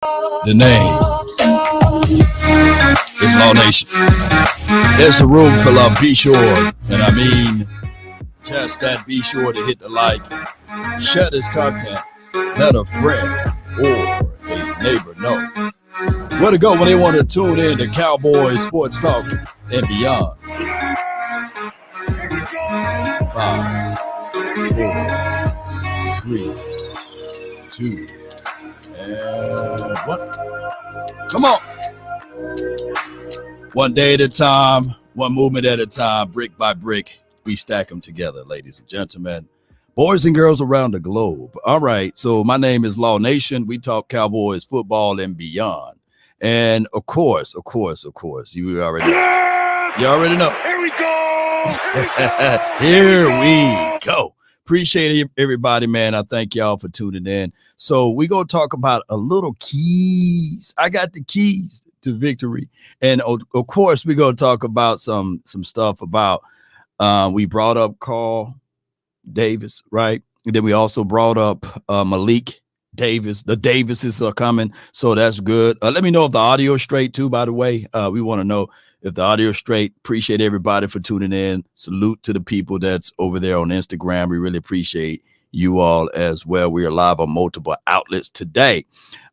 The name is Law Nation. There's a room full of be sure, and I mean just that, be sure to hit the like, share this content, let a friend or a neighbor know where to go when they want to tune in to Cowboys Sports Talk and beyond. 5, 4, 3, 2, and 1. Come on. One day at a time, one movement at a time, brick by brick, we stack them together, ladies and gentlemen, boys and girls around the globe. All right, so my name is Law Nation. We talk Cowboys football and beyond. And of course, you already know. You already know. Here we go. Here we go. Appreciate everybody, man. I thank y'all for tuning in. So we're going to talk about a little keys. I got the keys to victory. And of course, we're going to talk about some stuff about, we brought up Carl Davis, right? And then we also brought up Malik Davis. The Davises are coming, so that's good. Let me know if the audio is straight too, by the way. We want to know if the audio is straight. Appreciate everybody for tuning in. Salute to the people that's over there on Instagram. We really appreciate you all as well. We are live on multiple outlets today.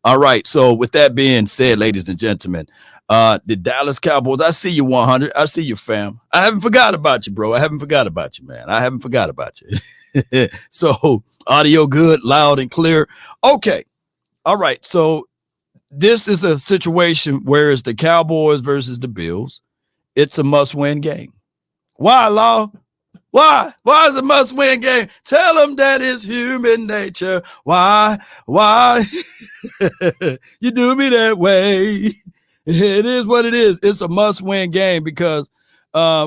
All right, so with that being said, ladies and gentlemen, the Dallas Cowboys, I see you 100. I see you, fam. I haven't forgot about you, bro. I haven't forgot about you, man. I haven't forgot about you. So audio good, loud and clear. Okay. All right. So this is a situation where it's the Cowboys versus the Bills. It's a must-win game. Why, Law? Why? Why is it a must-win game? Tell them that it's human nature. Why? You do me that way. It is what it is. It's a must-win game because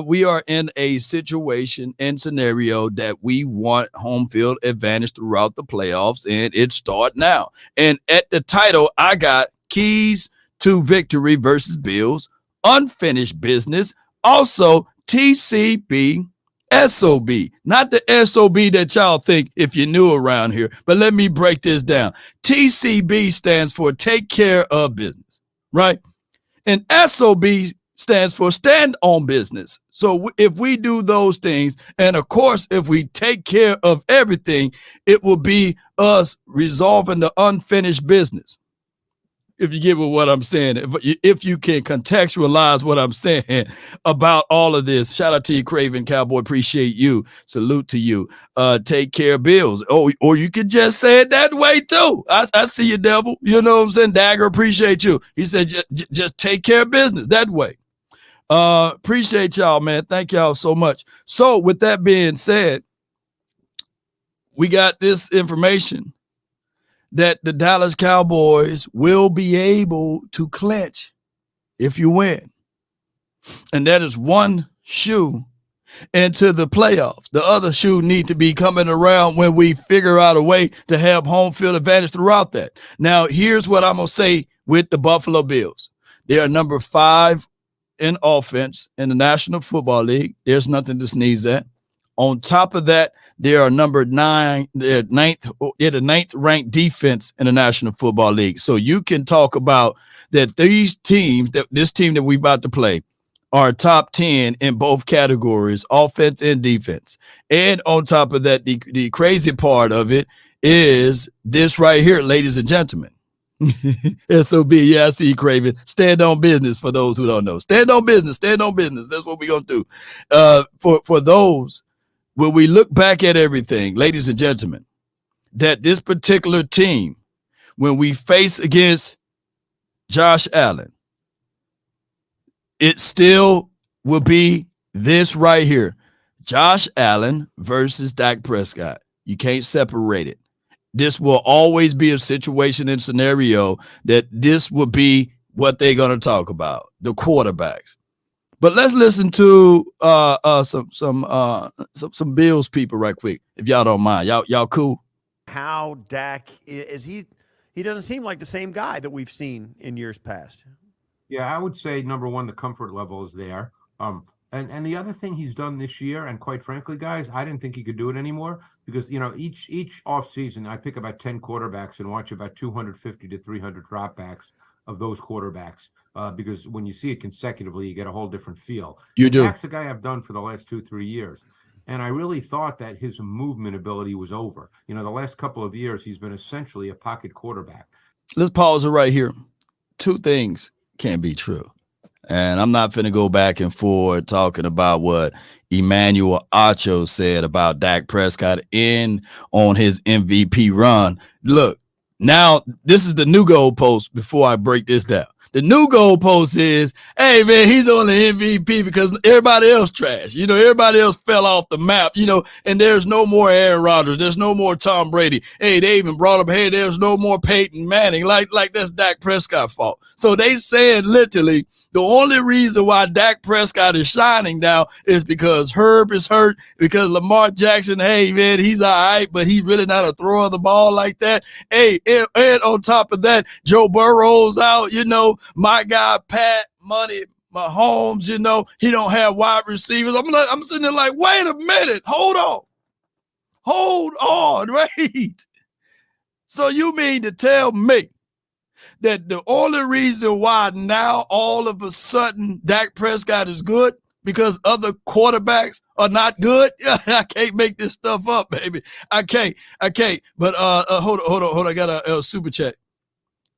we are in a situation and scenario that we want home field advantage throughout the playoffs, and it starts now. And at the title, I got keys to victory versus Bills, unfinished business, also TCB, SOB. Not the SOB that y'all think if you're new around here, but let me break this down. TCB stands for take care of business, right? And SOB stands for stand on business. So if we do those things, and of course, if we take care of everything, it will be us resolving the unfinished business. If you get what I'm saying, if you can contextualize what I'm saying about all of this, shout out to you, Craven Cowboy. Appreciate you. Salute to you. Take care of bills. Oh, or you could just say it that way too. I see you, devil. You know what I'm saying? Dagger, appreciate you. He said, just take care of business that way. Appreciate y'all, man. Thank y'all so much. So with that being said, we got this information that the Dallas Cowboys will be able to clinch if you win. And that is one shoe into the playoffs. The other shoe need to be coming around when we figure out a way to have home field advantage throughout that. Now, here's what I'm going to say with the Buffalo Bills. They are number 5 in offense in the National Football League. There's nothing to sneeze at. On top of that, they are number 9, they're the 9th ranked defense in the National Football League. So you can talk about that these teams, that this team that we're about to play, are top 10 in both categories, offense and defense. And on top of that, the crazy part of it is this right here, ladies and gentlemen. SOB, yeah, I see you, Craven. Stand on business for those who don't know. Stand on business. That's what we're going to do. For those, when we look back at everything, ladies and gentlemen, that this particular team, when we face against Josh Allen, it still will be this right here. Josh Allen versus Dak Prescott. You can't separate it. This will always be a situation and scenario that this will be what they're going to talk about, the quarterbacks. But let's listen to some Bills people right quick, if y'all don't mind. Y'all cool? How Dak is he doesn't seem like the same guy that we've seen in years past. Yeah, I would say number one, the comfort level is there. And the other thing he's done this year, and quite frankly, guys, I didn't think he could do it anymore because, you know, each off season, I pick about 10 quarterbacks and watch about 250 to 300 dropbacks of those quarterbacks because when you see it consecutively, you get a whole different feel. You do. Dak's a guy I've done for the last 2-3 years. And I really thought that his movement ability was over. You know, the last couple of years, he's been essentially a pocket quarterback. Let's pause it right here. Two things can't be true. And I'm not finna go back and forth talking about what Emmanuel Acho said about Dak Prescott on his MVP run. Look, now this is the new goalpost before I break this down. The new goalpost is, hey, man, he's on the MVP because everybody else trash. You know, everybody else fell off the map, you know, and there's no more Aaron Rodgers. There's no more Tom Brady. Hey, they even brought up, hey, there's no more Peyton Manning. Like that's Dak Prescott's fault. So they said literally the only reason why Dak Prescott is shining now is because Herb is hurt, because Lamar Jackson, hey, man, he's all right, but he's really not a thrower of the ball like that. Hey, and on top of that, Joe Burrow's out, you know, my guy, Pat Money Mahomes, you know, he don't have wide receivers. I'm sitting there like, wait a minute, hold on, wait. So you mean to tell me that the only reason why now all of a sudden Dak Prescott is good because other quarterbacks are not good? I can't make this stuff up, baby. I can't. But hold on. I got a super chat.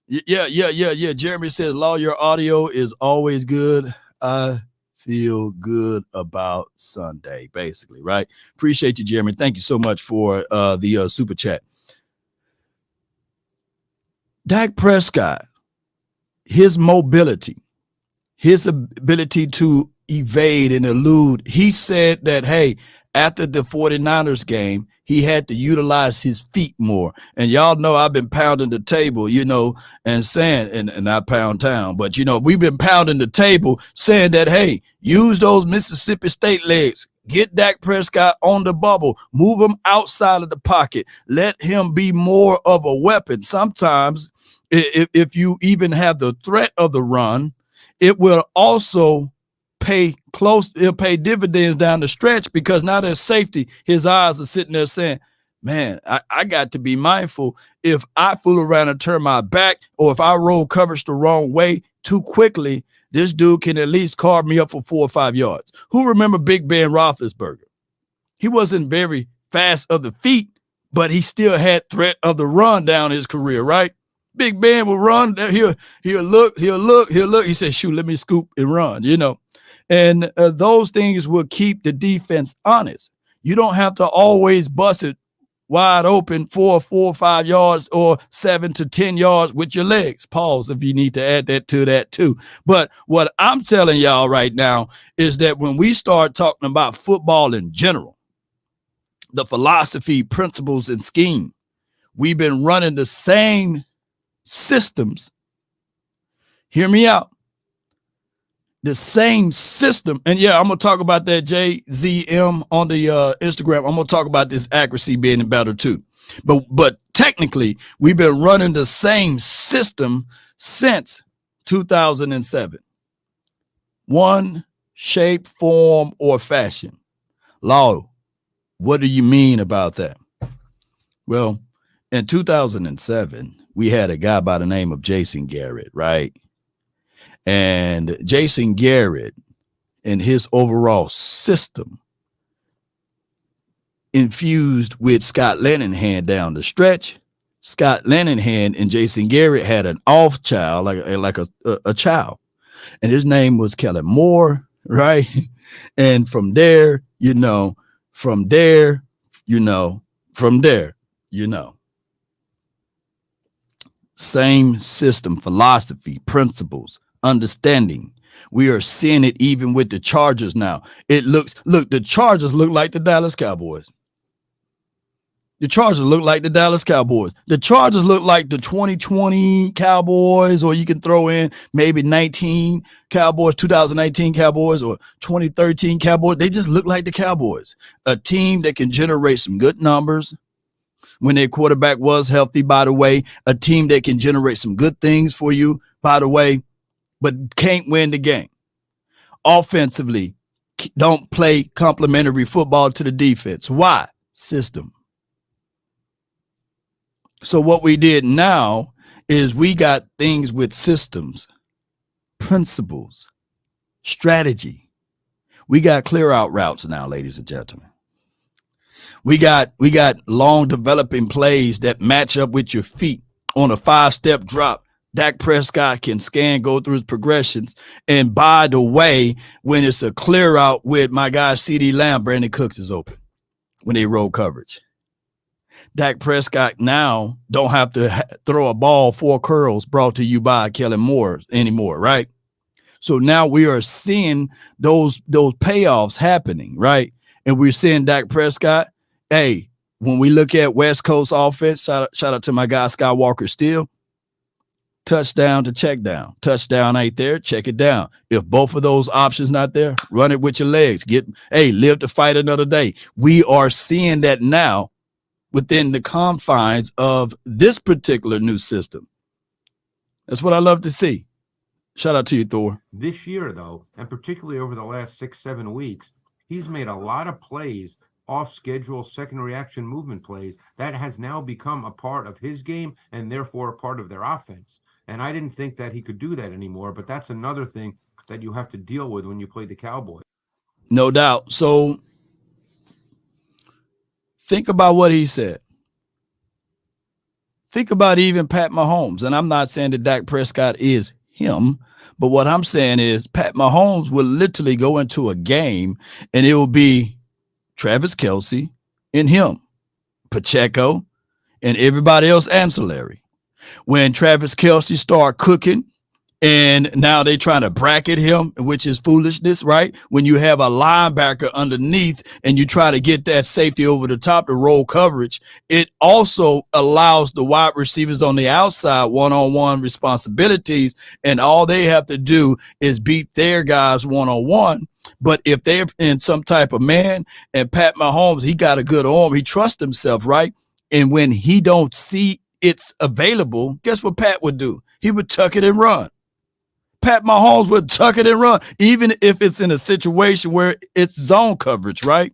Yeah. Jeremy says, Law, your audio is always good. I feel good about Sunday, basically, right? Appreciate you, Jeremy. Thank you so much for the super chat. Dak Prescott, his mobility, his ability to evade and elude, he said that, hey, after the 49ers game, he had to utilize his feet more. And y'all know I've been pounding the table, you know, and saying, and I pound town, but, you know, we've been pounding the table saying that, hey, use those Mississippi State legs. Get Dak Prescott on the bubble. Move him outside of the pocket. Let him be more of a weapon. Sometimes, if you even have the threat of the run, it will also it'll pay dividends down the stretch because now there's safety. His eyes are sitting there saying, man, I got to be mindful. If I fool around and turn my back, or if I roll coverage the wrong way too quickly, this dude can at least carve me up for 4 or 5 yards. Who remember Big Ben Roethlisberger? He wasn't very fast of the feet, but he still had threat of the run down his career, right? Big Ben will run. He'll look. He said, shoot, let me scoop and run, you know. And those things will keep the defense honest. You don't have to always bust it wide open for 4 or 5 yards or 7 to 10 yards with your legs. Pause if you need to add that to that too. But what I'm telling y'all right now is that when we start talking about football in general, the philosophy, principles, and scheme, we've been running the same systems. Hear me out. The same system. And yeah, I'm going to talk about that JZM on the Instagram. I'm going to talk about this accuracy being better too. But technically, we've been running the same system since 2007. One shape, form, or fashion. Law, what do you mean about that? Well, in 2007, we had a guy by the name of Jason Garrett, right? And Jason Garrett and his overall system infused with Scott Linehan down the stretch. Scott Linehan and Jason Garrett had an off child, like a child. And his name was Kellen Moore, right? And from there, same system, philosophy, principles, understanding. We are seeing it even with the Chargers now. The Chargers look like the Dallas Cowboys. The Chargers look like the Dallas Cowboys. The Chargers look like the 2020 Cowboys, or you can throw in maybe 2019 Cowboys, or 2013 Cowboys. They just look like the Cowboys. A team that can generate some good numbers when their quarterback was healthy, by the way. A team that can generate some good things for you, by the way, but can't win the game. Offensively, don't play complementary football to the defense. Why? System. So what we did now is we got things with systems, principles, strategy. We got clear out routes now, ladies and gentlemen. We got long developing plays that match up with your feet on a 5-step drop. Dak Prescott can scan, go through his progressions. And by the way, when it's a clear out with my guy CeeDee Lamb, Brandon Cooks is open when they roll coverage. Dak Prescott now don't have to throw a ball 4 curls brought to you by Kellen Moore anymore, right? So now we are seeing those payoffs happening, right? And we're seeing Dak Prescott. Hey, when we look at West Coast offense, shout out to my guy Skywalker Steele. Touchdown to check down. Touchdown ain't there, check it down. If both of those options not there, run it with your legs. Live to fight another day. We are seeing that now within the confines of this particular new system. That's what I love to see. Shout out to you, Thor. This year, though, and particularly over the last 6-7 weeks, he's made a lot of plays, off-schedule, second reaction movement plays, that has now become a part of his game and therefore a part of their offense. And I didn't think that he could do that anymore, but that's another thing that you have to deal with when you play the Cowboys. No doubt. So think about what he said. Think about even Pat Mahomes. And I'm not saying that Dak Prescott is him, but what I'm saying is Pat Mahomes will literally go into a game and it will be Travis Kelce and him, Pacheco, and everybody else ancillary. When Travis Kelce start cooking and now they trying to bracket him, which is foolishness, right? When you have a linebacker underneath and you try to get that safety over the top to roll coverage, it also allows the wide receivers on the outside one-on-one responsibilities, and all they have to do is beat their guys one-on-one. But if they're in some type of man, and Pat Mahomes, he got a good arm, he trusts himself, right? And when he don't see it's available, guess what Pat would do? He would tuck it and run. Pat Mahomes would tuck it and run, even if it's in a situation where it's zone coverage, right?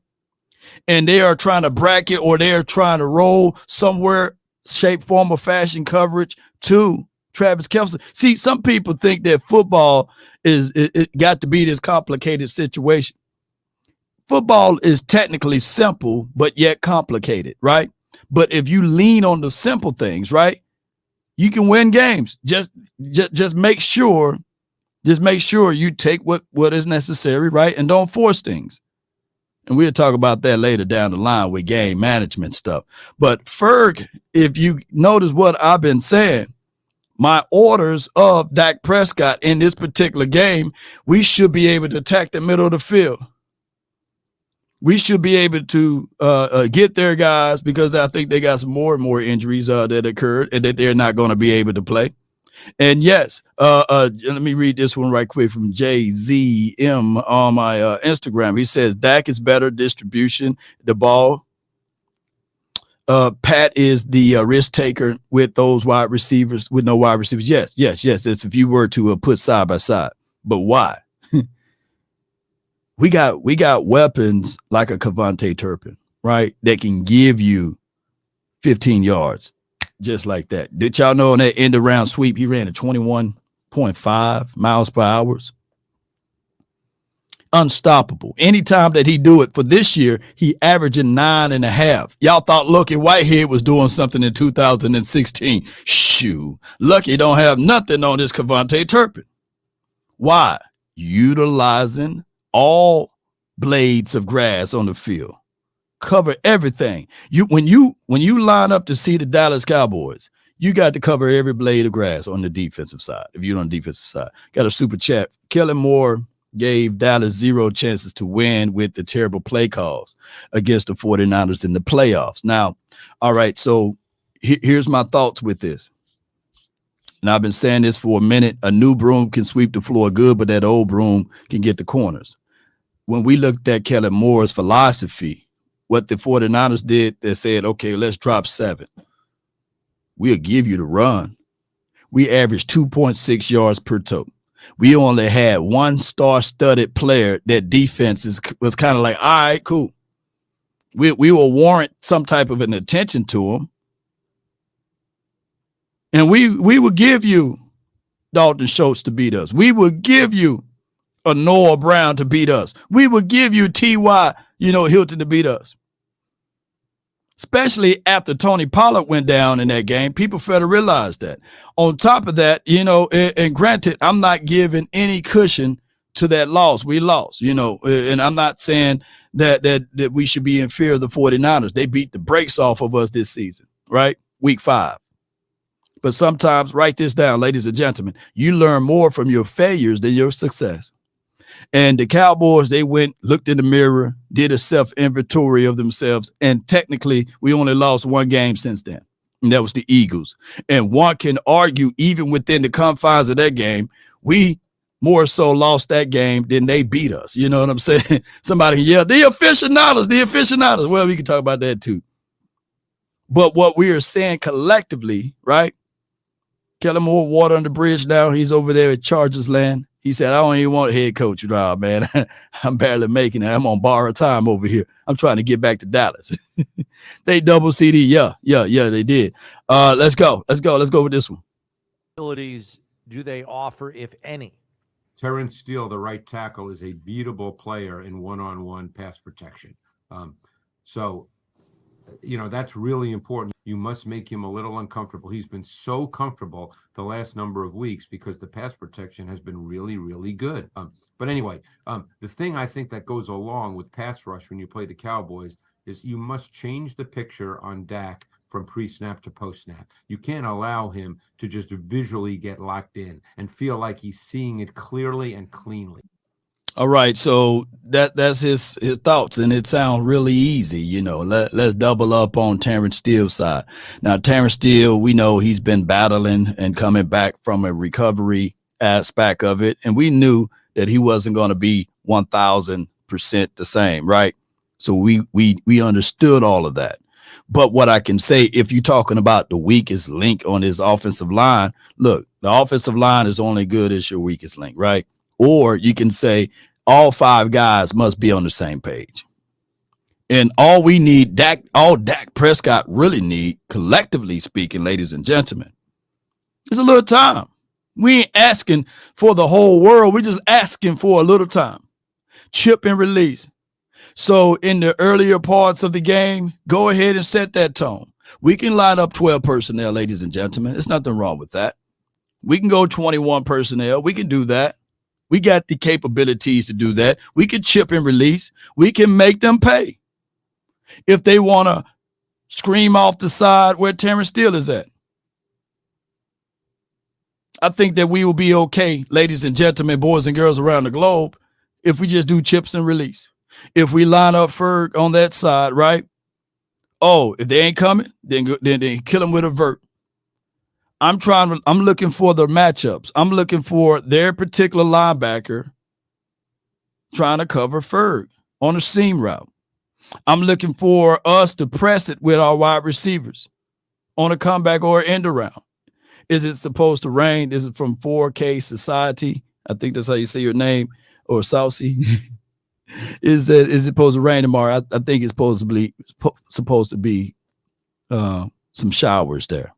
And they are trying to bracket or they're trying to roll somewhere, shape, form, or fashion coverage to Travis Kelce. See, some people think that football it got to be this complicated situation. Football is technically simple, but yet complicated, right? But if you lean on the simple things, right, you can win games. Just make sure you take what is necessary, right, and don't force things. And we'll talk about that later down the line with game management stuff. But Ferg, if you notice what I've been saying, my orders of Dak Prescott in this particular game, we should be able to attack the middle of the field. We should be able to get their guys, because I think they got some more and more injuries that occurred and that they're not going to be able to play. And yes, let me read this one right quick from JZM on my Instagram. He says, Dak is better distribution, the ball. Pat is the risk taker with those wide receivers, with no wide receivers. Yes. It's if you were to put side by side. But why? We got weapons like a Kevontae Turpin, right? That can give you 15 yards just like that. Did y'all know on that end around sweep, he ran at 21.5 miles per hour? Unstoppable. Anytime that he do it for this year, he averaging 9.5. Y'all thought Lucky Whitehead was doing something in 2016. Shoo. Lucky don't have nothing on this Kevontae Turpin. Why? Utilizing all blades of grass on the field. Cover everything. When you line up to see the Dallas Cowboys, you got to cover every blade of grass on the defensive side. If you're on the defensive side, got a super chat. Kellen Moore gave Dallas 0 chances to win with the terrible play calls against the 49ers in the playoffs. Now, all right, so here's my thoughts with this. And I've been saying this for a minute. A new broom can sweep the floor good, but that old broom can get the corners. When we looked at Kellen Moore's philosophy, what the 49ers did, they said, okay, let's drop 7. We'll give you the run. We averaged 2.6 yards per toe. We only had one star-studded player that defense was kind of like, all right, cool. We will warrant some type of an attention to him. And we will give you Dalton Schultz to beat us. We will give you a Noah Brown to beat us. We will give you T.Y., Hilton to beat us. Especially after Tony Pollard went down in that game, people fail to realize that. On top of that, and granted, I'm not giving any cushion to that loss. We lost, and I'm not saying that we should be in fear of the 49ers. They beat the brakes off of us this season, right? Week 5. But sometimes, write this down, ladies and gentlemen, you learn more from your failures than your success. And the Cowboys, they went, looked in the mirror, did a self-inventory of themselves, and technically we only lost one game since then, and that was the Eagles. And one can argue, even within the confines of that game, we more so lost that game than they beat us. You know what I'm saying? Somebody, the aficionados. Well, we can talk about that too. But what we are saying collectively, right? Kellen Moore, water on the bridge now. He's over there at Chargers land. He said, I don't even want a head coach job, man. I'm barely making it. I'm on borrowed time over here. I'm trying to get back to Dallas. They double CD. Yeah, they did. Let's go with this one. Abilities do they offer, if any? Terrence Steele, the right tackle, is a beatable player in one-on-one pass protection. That's really important. You must make him a little uncomfortable. He's been so comfortable the last number of weeks because the pass protection has been really, really good. But anyway, the thing I think that goes along with pass rush when you play the Cowboys is you must change the picture on Dak from pre-snap to post-snap. You can't allow him to just visually get locked in and feel like he's seeing it clearly and cleanly. All right, so that's his thoughts, and it sounds really easy. Let's double up on Terrence Steele's side. Now, Terrence Steele, we know he's been battling and coming back from a recovery aspect of it, and we knew that he wasn't going to be 1,000% the same, right? So we understood all of that. But what I can say, if you're talking about the weakest link on his offensive line, look, the offensive line is only good as your weakest link, right? Or you can say all 5 guys must be on the same page. And all we need, Dak Prescott really need, collectively speaking, ladies and gentlemen, is a little time. We ain't asking for the whole world. We're just asking for a little time. Chip and release. So in the earlier parts of the game, go ahead and set that tone. We can line up 12 personnel, ladies and gentlemen. There's nothing wrong with that. We can go 21 personnel. We can do that. We got the capabilities to do that. We can chip and release. We can make them pay. If they want to scream off the side where Terrence Steele is at, I think that we will be okay, ladies and gentlemen, boys and girls around the globe, if we just do chips and release. If we line up Ferg on that side, right? Oh, if they ain't coming, then kill them with a vert. I'm looking for the matchups. I'm looking for their particular linebacker trying to cover Ferg on a seam route. I'm looking for us to press it with our wide receivers on a comeback or end around. Is it supposed to rain? Is it from 4K Society? I think that's how you say your name, or Saucy. Is it supposed to rain tomorrow? I think it's supposed to be some showers there.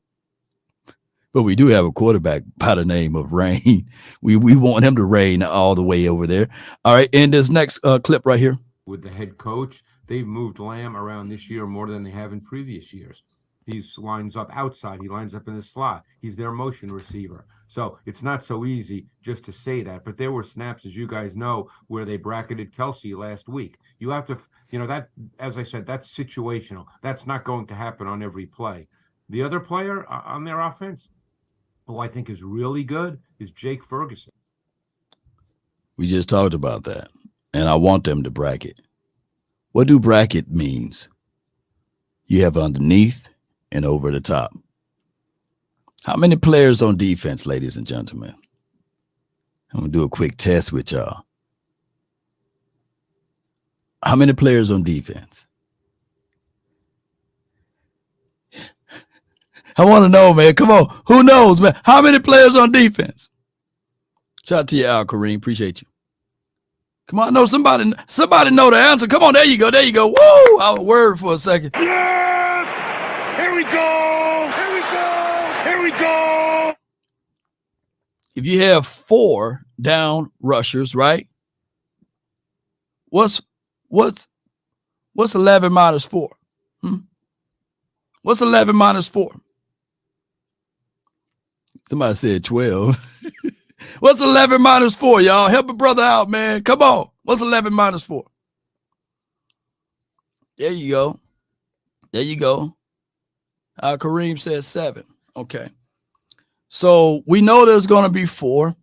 But we do have a quarterback by the name of Rain. We want him to rain all the way over there. All right, and this next clip right here. With the head coach, they've moved Lamb around this year more than they have in previous years. He lines up outside. He lines up in the slot. He's their motion receiver. So it's not so easy just to say that. But there were snaps, as you guys know, where they bracketed Kelsey last week. You have to, that, as I said, that's situational. That's not going to happen on every play. The other player on their offense, who I think is really good, is Jake Ferguson. We just talked about that, and I want them to bracket. What do bracket means? You have underneath and over the top. How many players on defense, ladies and gentlemen? I'm going to do a quick test with y'all. How many players on defense? I want to know, man. Come on. Who knows, man? How many players on defense? Shout out to you, Al Kareem. Appreciate you. Come on, no, somebody know the answer. Come on, there you go. Woo! I was worried for a second. Yes! Here we go! If you have 4 down rushers, right? What's 11 minus 4? What's 11 minus 4? Somebody said 12. What's 11 minus 4, y'all? Help a brother out, man. Come on. What's 11 minus 4? There you go. Kareem says 7. Okay. So we know there's going to be 4.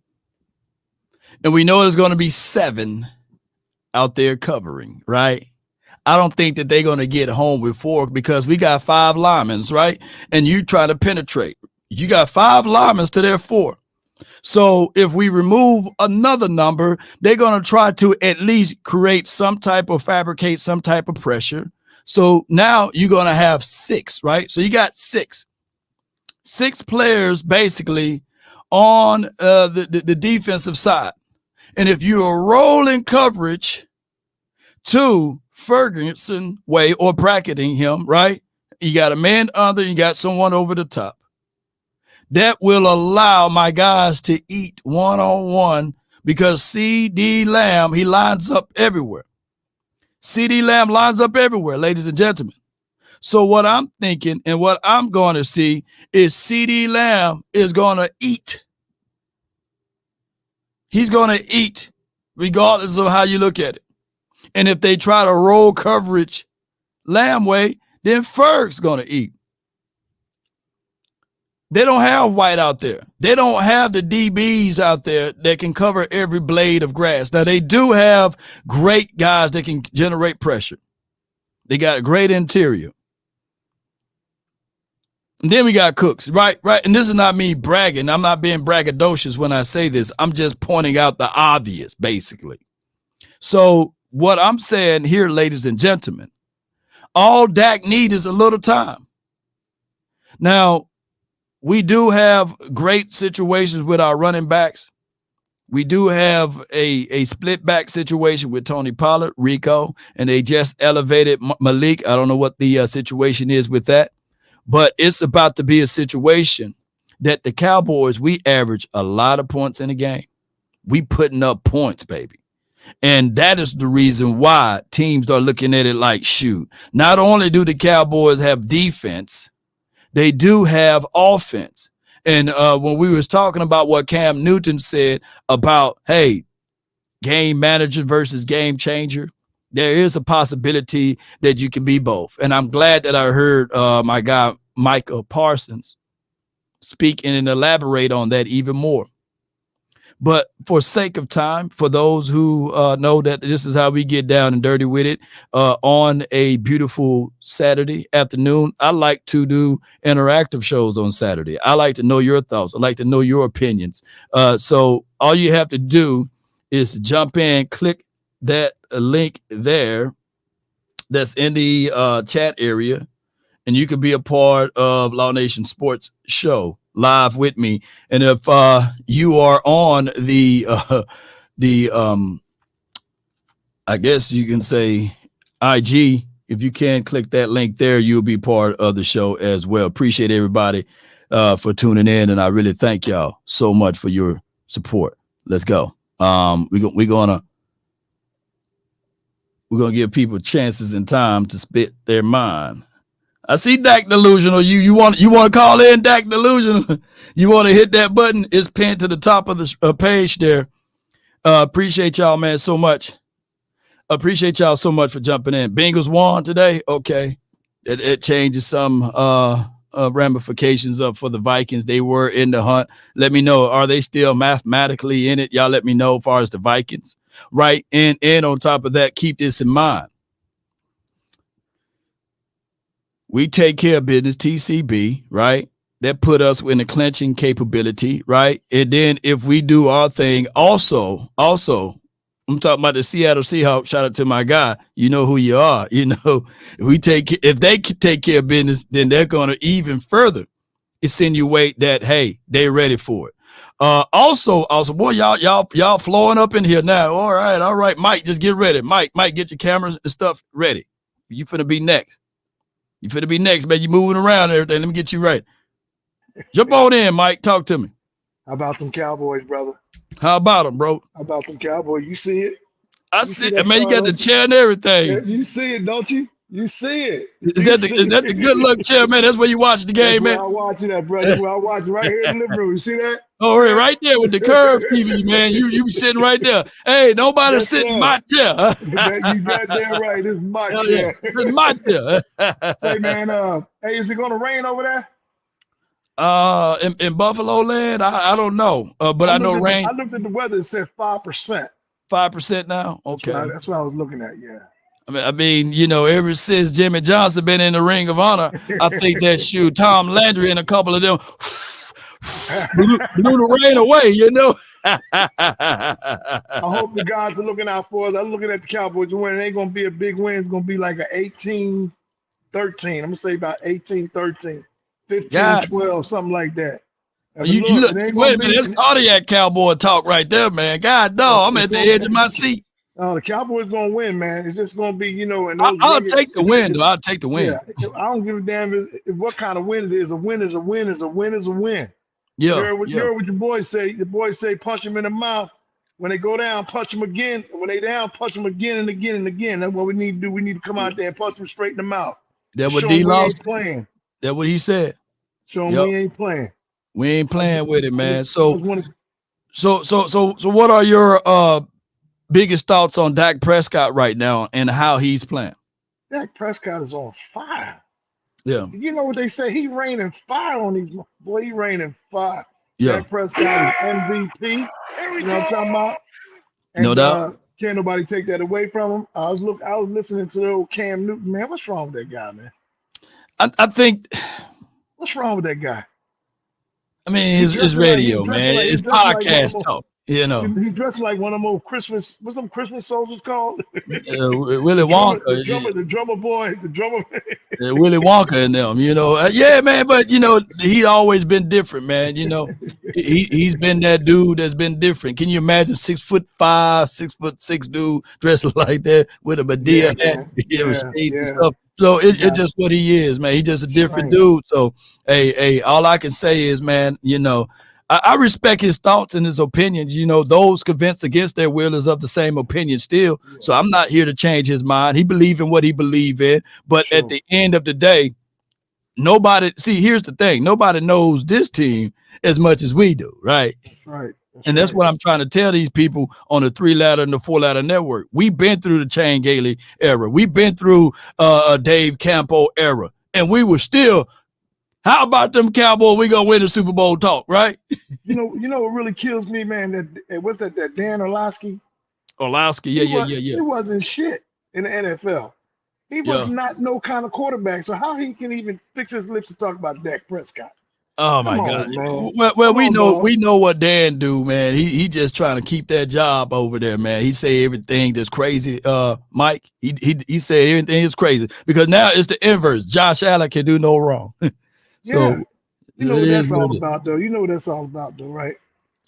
And we know there's going to be 7 out there covering, right? I don't think that they're going to get home with 4 because we got 5 linemen, right? And you try to penetrate. You got 5 linemen to their 4. So if we remove another number, they're going to try to at least fabricate some type of pressure. So now you're going to have 6, right? So you got 6 players basically on the defensive side. And if you are rolling coverage to Ferguson way or bracketing him, right? You got a man under, you got someone over the top. That will allow my guys to eat one-on-one because CD Lamb, he lines up everywhere. CD Lamb lines up everywhere, ladies and gentlemen. So what I'm thinking and what I'm going to see is CD Lamb is going to eat. He's going to eat regardless of how you look at it. And if they try to roll coverage Lamb way, then Ferg's going to eat. They don't have White out there. They don't have the DBs out there that can cover every blade of grass. Now, they do have great guys that can generate pressure. They got a great interior. And then we got Cooks, right? And this is not me bragging. I'm not being braggadocious when I say this. I'm just pointing out the obvious, basically. So what I'm saying here, ladies and gentlemen, all Dak needs is a little time. Now, we do have great situations with our running backs. We do have a split back situation with Tony Pollard, Rico, and they just elevated Malik. I don't know what the situation is with that, but it's about to be a situation that the Cowboys, we average a lot of points in a game. We putting up points, baby. And that is the reason why teams are looking at it like, shoot, not only do the Cowboys have defense, they do have offense. And when we was talking about what Cam Newton said about, hey, game manager versus game changer, there is a possibility that you can be both. And I'm glad that I heard my guy, Micah Parsons, speak and elaborate on that even more. But for sake of time, for those who know that this is how we get down and dirty with it on a beautiful Saturday afternoon, I like to do interactive shows on Saturday. I like to know your thoughts. I like to know your opinions. So all you have to do is jump in, click that link there that's in the chat area, and you can be a part of Law Nation Sports Show live with me. And if you are on the I guess you can say IG, if you can click that link there, you'll be part of the show as well. Appreciate everybody for tuning in, and I really thank y'all so much for your support. Let's go. We're gonna give people chances and time to spit their mind. I see Dak Delusional. You want to call in Dak Delusional? You want to hit that button? It's pinned to the top of the page there. Appreciate y'all, man, so much. Appreciate y'all so much for jumping in. Bengals won today. Okay, it changes some ramifications up for the Vikings. They were in the hunt. Let me know. Are they still mathematically in it? Y'all let me know as far as the Vikings, right? And on top of that, keep this in mind. We take care of business, TCB, right? That put us in a clinching capability, right? And then if we do our thing, also, I'm talking about the Seattle Seahawks. Shout out to my guy. You know who you are. You know, if they take care of business, then they're going to even further insinuate that, hey, they're ready for it. Also, boy, y'all flowing up in here now. All right. Mike, just get ready. Mike, get your cameras and stuff ready. You finna be next. Man. You moving around and everything. Let me get you right. Jump on in, Mike. Talk to me. How about them Cowboys, brother? How about them, bro? How about them Cowboys? You see it? I see it, man. You got the chair and everything. Yeah, you see it, don't you? You see it. Is that the good luck chair, man? That's where you watch the game, man. I watch that, bro. That's where I watch it right here in the living room. You see that? Oh, right there with the curved TV, man. You be sitting right there. Hey, nobody Yes, sit in sir. my chair. You got that right. This is my Hell chair. yeah. This is my chair. Say, man, hey, is it gonna rain over there? In Buffalo land, I don't know. But I know rain. I looked at the weather. It said 5%. 5% now. Okay. That's what I was looking at. Yeah. I mean, you know, ever since Jimmy Johnson been in the Ring of Honor, I think that shoe Tom Landry and a couple of them blew the rain away, you know. I hope the guys are looking out for us. I'm looking at the Cowboys winning. It ain't gonna be a big win. It's gonna be like an 18-13. I'm gonna say about 18-13, 15-12, something like that. Wait a minute, that's cardiac cowboy talk right there, man. God dog, I'm at the edge of my seat. The Cowboys gonna win, man. It's just gonna be, you know, and I'll take the win, though. I'll take the win. Yeah, I don't give a damn if what kind of win it is. A win is a win. Is a win is a win. Yeah. You heard what your boys say. The boys say, punch them in the mouth. When they go down, punch them again. When they down, punch them again and again and again. That's what we need to do. We need to come out there and punch them straight in the mouth. That what D lost. Playing. That what he said. Show them we ain't playing. We ain't playing with it, man. So what are your biggest thoughts on Dak Prescott right now and how he's playing? Dak Prescott is on fire. Yeah. You know what they say? He raining fire on these. Boy, he raining fire. Yeah. Dak Prescott is MVP. You know what I'm talking about? And, no doubt. Can't nobody take that away from him. I was listening to the old Cam Newton. Man, what's wrong with that guy, man? I think. What's wrong with that guy? I mean, his radio, man. His podcast talk. You know, he dressed like one of them old Christmas. What's them Christmas soldiers called? Willy Wonka, the drummer boy, the drummer. Willy Wonka and them. You know, yeah, man. But you know, he always been different, man. You know, he's been that dude that's been different. Can you imagine 6'5", 6'6" dude dressed like that with a Medea hat, and stuff? So it's just what he is, man. He's just a different dude. So, hey, all I can say is, man, you know, I respect his thoughts and his opinions. You know, those convinced against their will is of the same opinion still. So I'm not here to change his mind. He believes in what he believes in. But at the end of the day, here's the thing. Nobody knows this team as much as we do, right? That's right. That's what I'm trying to tell these people on the 3-ladder and the 4-ladder network. We've been through the Shane Gailey era. We've been through Dave Campo era. And we were still, how about them Cowboys? We gonna win the Super Bowl talk, right? You know what really kills me, man? What's that Dan Orlovsky? Orlovsky, yeah. He wasn't shit in the NFL. He was not no kind of quarterback. So how he can even fix his lips to talk about Dak Prescott? Oh my God! Well, we know what Dan do, man. He just trying to keep that job over there, man. He say everything that's crazy, Mike. He said everything is crazy because now it's the inverse. Josh Allen can do no wrong. So you know what that's all about, though. You know what that's all about, though, right?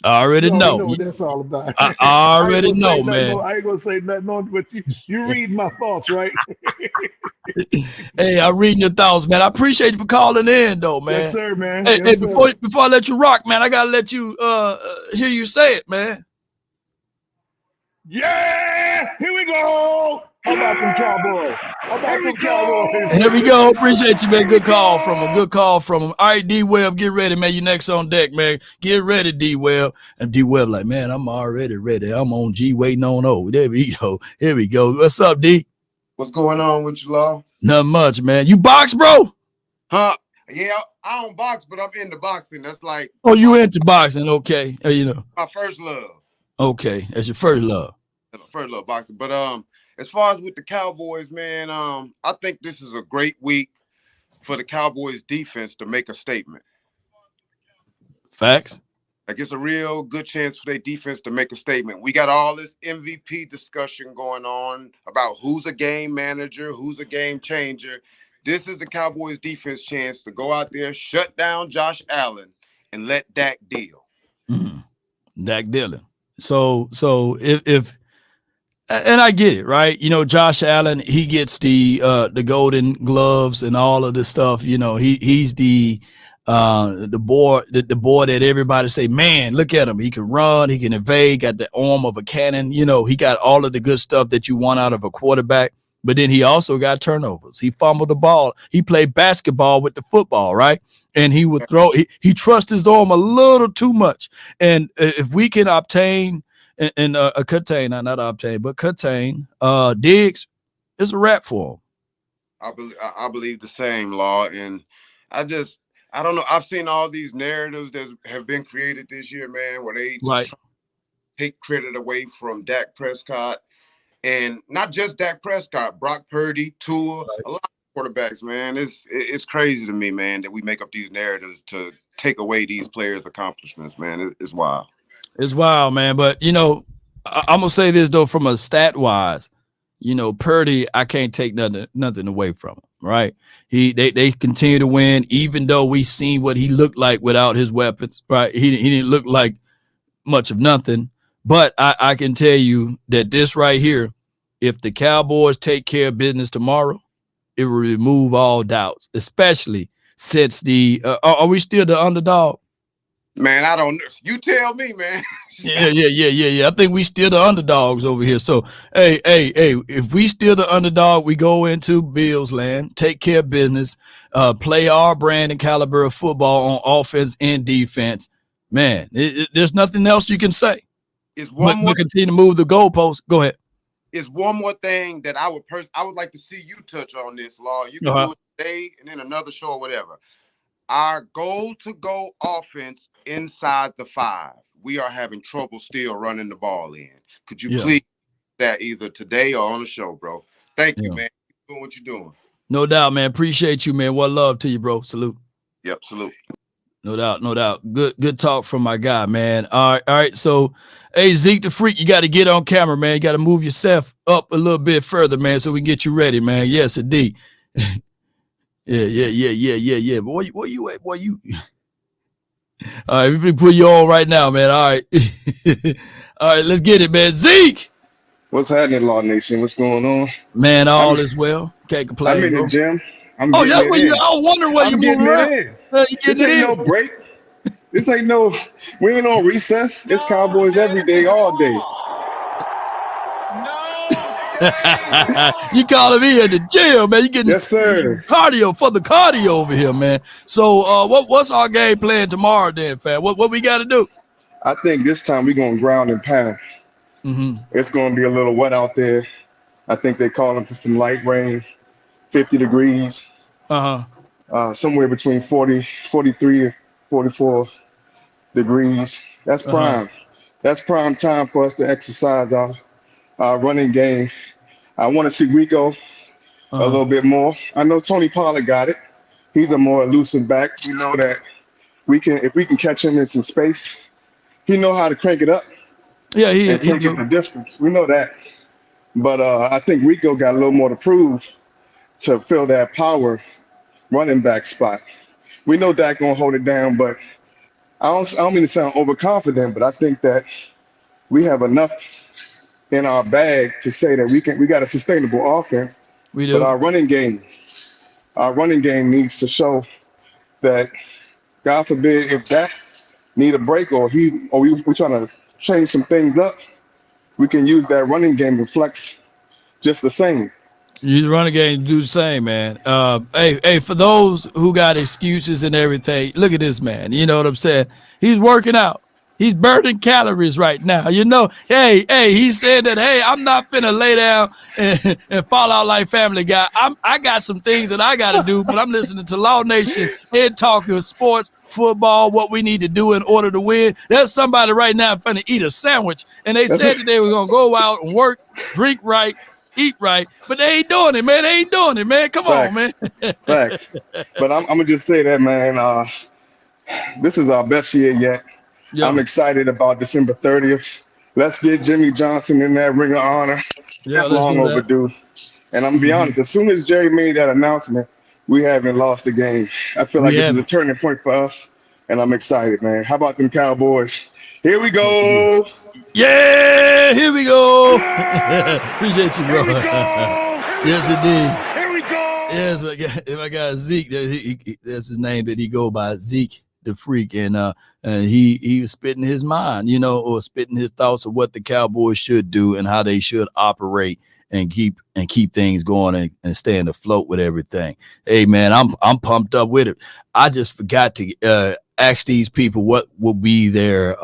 I already know. You know what that's all about. I already know, man. I ain't gonna say nothing on, but you read my thoughts, right? Hey, I'm reading your thoughts, man. I appreciate you for calling in, though, man. Yes, sir, man. Hey, yes, before I let you rock, man, I gotta let you hear you say it, man. Yeah, here we go. How about them Cowboys? Here we go. Appreciate you, man. Good call from him. All right, D-Web, get ready, man. You next on deck, man. Get ready, D-Web. And D-Web like, man, I'm already ready. I'm on G waiting on O. There we go. Here we go. What's up, D? What's going on with you, Law? Nothing much, man. You box, bro? Huh? Yeah, I don't box, but I'm into boxing. That's like... Oh, you into boxing. Okay. You know. My first love. Okay. That's your first love. First love boxing. But as far as with the Cowboys, man, I think this is a great week for the Cowboys defense to make a statement. Facts. Like it's a real good chance for their defense to make a statement. We got all this MVP discussion going on about who's a game manager, who's a game changer. This is the Cowboys defense chance to go out there, shut down Josh Allen, and let Dak deal. Mm-hmm. Dak Dillon. So if and I get it, right? You know, Josh Allen, he gets the Golden Gloves and all of this stuff. You know, he's the boy that everybody say, man, look at him. He can run, he can evade, got the arm of a cannon. You know, he got all of the good stuff that you want out of a quarterback. But then he also got turnovers. He fumbled the ball. He played basketball with the football, right? And he would throw. He trusts his arm a little too much. And if we can obtain and contain, not obtain, but contain Diggs, it's a wrap for him. I believe the same, Law, and I don't know. I've seen all these narratives that have been created this year, man, where they just take credit away from Dak Prescott. And not just Dak Prescott, Brock Purdy, Tua, a lot of quarterbacks, man. It's crazy to me, man, that we make up these narratives to take away these players' accomplishments, man. It's wild. It's wild, man. But, you know, I'm going to say this, though, from a stat-wise, you know, Purdy, I can't take nothing away from him, right? They continue to win, even though we seen what he looked like without his weapons, right? He didn't look like much of nothing. But I can tell you that this right here, if the Cowboys take care of business tomorrow, it will remove all doubts, especially since are we still the underdog? Man, I don't know. You tell me, man. Yeah. I think we still the underdogs over here. So, hey, if we still the underdog, we go into Bills land, take care of business, play our brand and caliber of football on offense and defense. Man, there's nothing else you can say. Continue to move the goalposts. Go ahead. It's one more thing that I would like to see you touch on this, Law. You can do it today and in another show or whatever. Our goal-to-go offense inside the 5. We are having trouble still running the ball in. Could you please do that either today or on the show, bro? Thank you, man. Keep doing what you're doing. No doubt, man. Appreciate you, man. What love to you, bro. Salute. Yep, salute. No doubt. Good talk from my guy, man. All right. So, hey, Zeke the Freak, you got to get on camera, man. You got to move yourself up a little bit further, man, so we can get you ready, man. Yes, indeed. Yeah. Boy, where you at? Boy, you. All right, we put you on right now, man. All right. All right, let's get it, man. Zeke. What's happening, Law Nation? What's going on? Man, all is well. Can't complain. I'm in the gym. I was wondering why you moving around. This ain't no break. This ain't no, we ain't on recess. It's Cowboys every day, all day. You calling me at the gym, man. You getting cardio for the cardio over here, man. So what's our game plan tomorrow then, fam? What we got to do? I think this time we're going to ground and pound. It's going to be a little wet out there. I think they calling for some light rain, 50 degrees. Somewhere between 40, 43, and 44 degrees. That's prime. That's prime time for us to exercise our running game. I want to see Rico a little bit more. I know Tony Pollard got it. He's a more elusive back. We know that if we can catch him in some space, he know how to crank it up. Yeah, he take it the distance. We know that. But I think Rico got a little more to prove to fill that power running back spot. We know Dak gonna hold it down, but I don't mean to sound overconfident, but I think that we have enough in our bag to say that we got a sustainable offense. We do. But our running game needs to show that, God forbid, if Dak need a break or we're trying to change some things up, we can use that running game to flex just the same. Use the running game, do the same, man. Hey, for those who got excuses and everything, look at this man. You know what I'm saying? He's working out. He's burning calories right now. You know, hey, he said that, hey, I'm not finna lay down and fall out like Family Guy. I got some things that I got to do, but I'm listening to Law Nation and talking sports, football, what we need to do in order to win. There's somebody right now finna eat a sandwich, and they said that they were going to go out and work, drink right, eat right, but they ain't doing it, man. They ain't doing it, man. Come on, man. Facts. But I'm gonna just say that, man. This is our best year yet. Yo. I'm excited about December 30th. Let's get Jimmy Johnson in that Ring of Honor. Yeah, that's long overdue. And I'm gonna be honest. As soon as Jerry made that announcement, we haven't lost the game. I feel like this is a turning point for us, and I'm excited, man. How about them Cowboys Here we go. Yeah, here we go. Appreciate you, bro. Yes, indeed. Here we go. Yes, my guy Zeke, that's his name that he go by, Zeke the Freak, and he was spitting his mind, or spitting his thoughts of what the Cowboys should do and how they should operate and keep things going and staying afloat with everything. Hey man, I'm pumped up with it. I just forgot to ask these people what will be their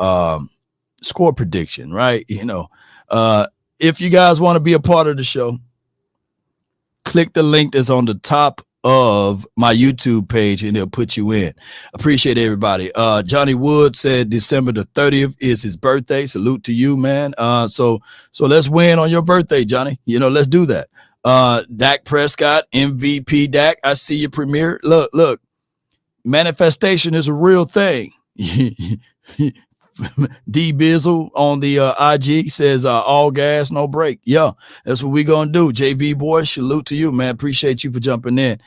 score prediction, right? If you guys want to be a part of the show, click the link that's on the top of my YouTube page and it'll put you in. Appreciate everybody. Johnny Wood said December the 30th is his birthday. Salute to you, man. So let's win on your birthday, Johnny. Let's do that. Dak Prescott, MVP Dak. I see you, Premier. Look, manifestation is a real thing. D Bizzle on the IG says all gas, no break. Yeah, that's what we're gonna do. JV boy, salute to you, man. Appreciate you for jumping in.